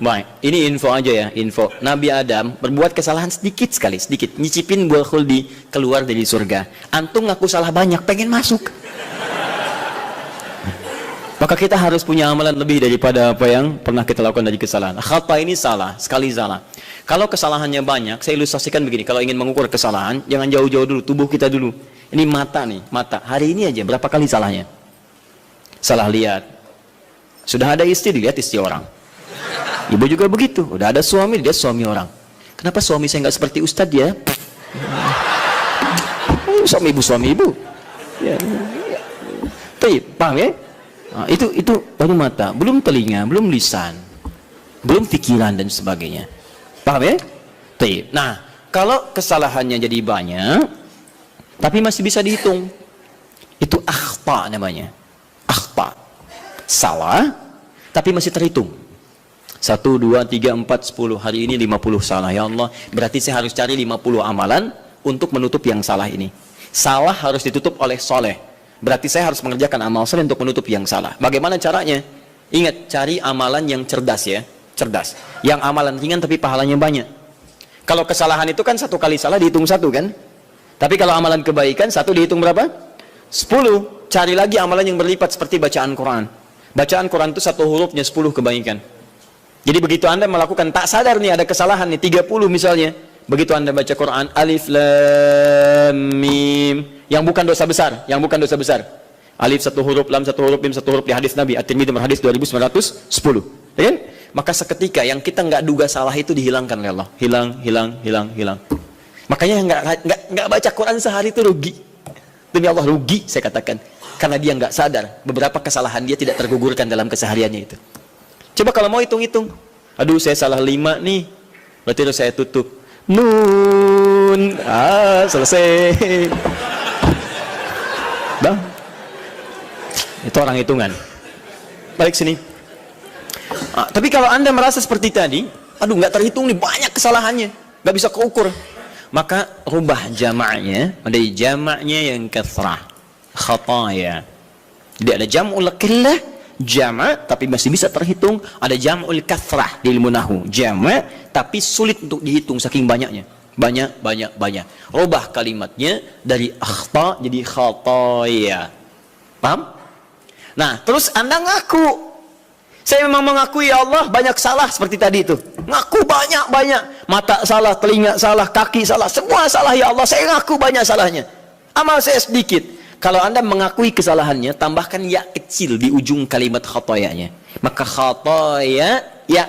Baik, ini info aja ya, info. Nabi Adam berbuat kesalahan sedikit sekali, sedikit. Nyicipin buah khuldi, keluar dari surga. Antum ngaku salah banyak, pengen masuk. Maka kita harus punya amalan lebih daripada apa yang pernah kita lakukan dari kesalahan. Khata ini salah, sekali salah. Kalau kesalahannya banyak, saya ilustrasikan begini. Kalau ingin mengukur kesalahan, jangan jauh-jauh dulu, tubuh kita dulu. Ini mata nih, mata. Hari ini aja berapa kali salahnya? Salah lihat. Sudah ada istri, dilihat istri orang. Ibu juga begitu, udah ada suami, dia suami orang. Kenapa suami saya nggak seperti Ustadz ya? Suami ibu. Ya. Paham ya? Nah, itu baru mata, belum telinga, belum lisan, belum pikiran dan sebagainya. Paham ya? Nah, kalau kesalahannya jadi banyak, tapi masih bisa dihitung, itu akhta namanya. Akhta, salah, tapi masih terhitung. 1, 2, 3, 4, 10. Hari ini 50 salah. Ya Allah, berarti saya harus cari 50 amalan untuk menutup yang salah ini. Salah harus ditutup oleh soleh. Berarti saya harus mengerjakan amal soleh untuk menutup yang salah. Bagaimana caranya? Ingat, cari amalan yang cerdas ya. Cerdas. Yang amalan ringan tapi pahalanya banyak. Kalau kesalahan itu kan satu kali salah dihitung 1 kan? Tapi kalau amalan kebaikan 1 dihitung berapa? 10. Cari lagi amalan yang berlipat seperti bacaan Quran. Bacaan Quran itu 1 hurufnya 10 kebaikan. Jadi begitu Anda melakukan, tak sadar nih ada kesalahan nih 30 misalnya. Begitu Anda baca Quran, alif lam mim, yang bukan dosa besar, Alif 1 huruf, lam 1 huruf, mim 1 huruf di hadis Nabi At-Tirmidzi hadis 2910. Ya kan? Maka seketika yang kita nggak duga salah itu dihilangkan oleh Allah. Hilang. Makanya nggak baca Quran sehari itu rugi. Demi Allah rugi saya katakan. Karena dia nggak sadar beberapa kesalahan dia tidak tergugurkan dalam kesehariannya itu. Coba kalau mau hitung-hitung, aduh saya salah 5 nih, berarti harus saya tutup. Nun, selesai. Bang, itu orang hitungan. Balik sini. Tapi kalau Anda merasa seperti tadi, aduh nggak terhitung nih, banyak kesalahannya, nggak bisa keukur, maka rubah jamaknya, dari jamaknya yang kathrah, khataya. Jadi ada jam'ul qillah, jama' tapi masih bisa terhitung, ada jam'ul kathrah di ilmu nahwu, jama' tapi sulit untuk dihitung saking banyaknya, banyak. Rubah kalimatnya dari akhta jadi khataya. Paham? Nah, terus Anda ngaku, saya memang mengakui ya Allah banyak salah seperti tadi itu. Ngaku banyak, mata salah, telinga salah, kaki salah, semua salah ya Allah, saya ngaku banyak salahnya. Amal saya sedikit. Kalau Anda mengakui kesalahannya, tambahkan ya kecil di ujung kalimat khatayanya. Maka khataya ya.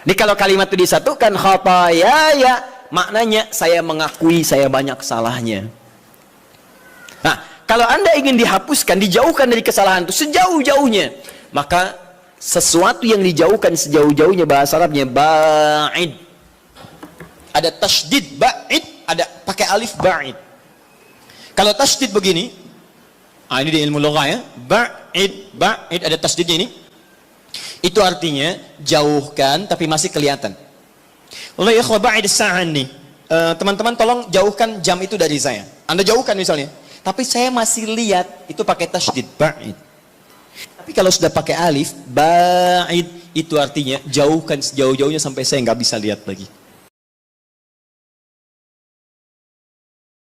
Ini kalau kalimat itu disatukan khataya ya, maknanya saya mengakui saya banyak salahnya. Nah, kalau Anda ingin dihapuskan, dijauhkan dari kesalahan itu sejauh-jauhnya, maka sesuatu yang dijauhkan sejauh-jauhnya bahasa Arabnya ba'id. Ada tasydid ba'id, ada pakai alif ba'id. Kalau tasydid begini, ini di ilmu lugah ya, ba'id ada tasydidnya ini. Itu artinya jauhkan tapi masih kelihatan. Allah ya ikhwah ba'id as-sa'an nih. Teman-teman tolong jauhkan jam itu dari saya. Anda jauhkan misalnya. Tapi saya masih lihat itu pakai tasydid, ba'id. Tapi kalau sudah pakai alif, ba'id, itu artinya jauhkan sejauh-jauhnya sampai saya nggak bisa lihat lagi.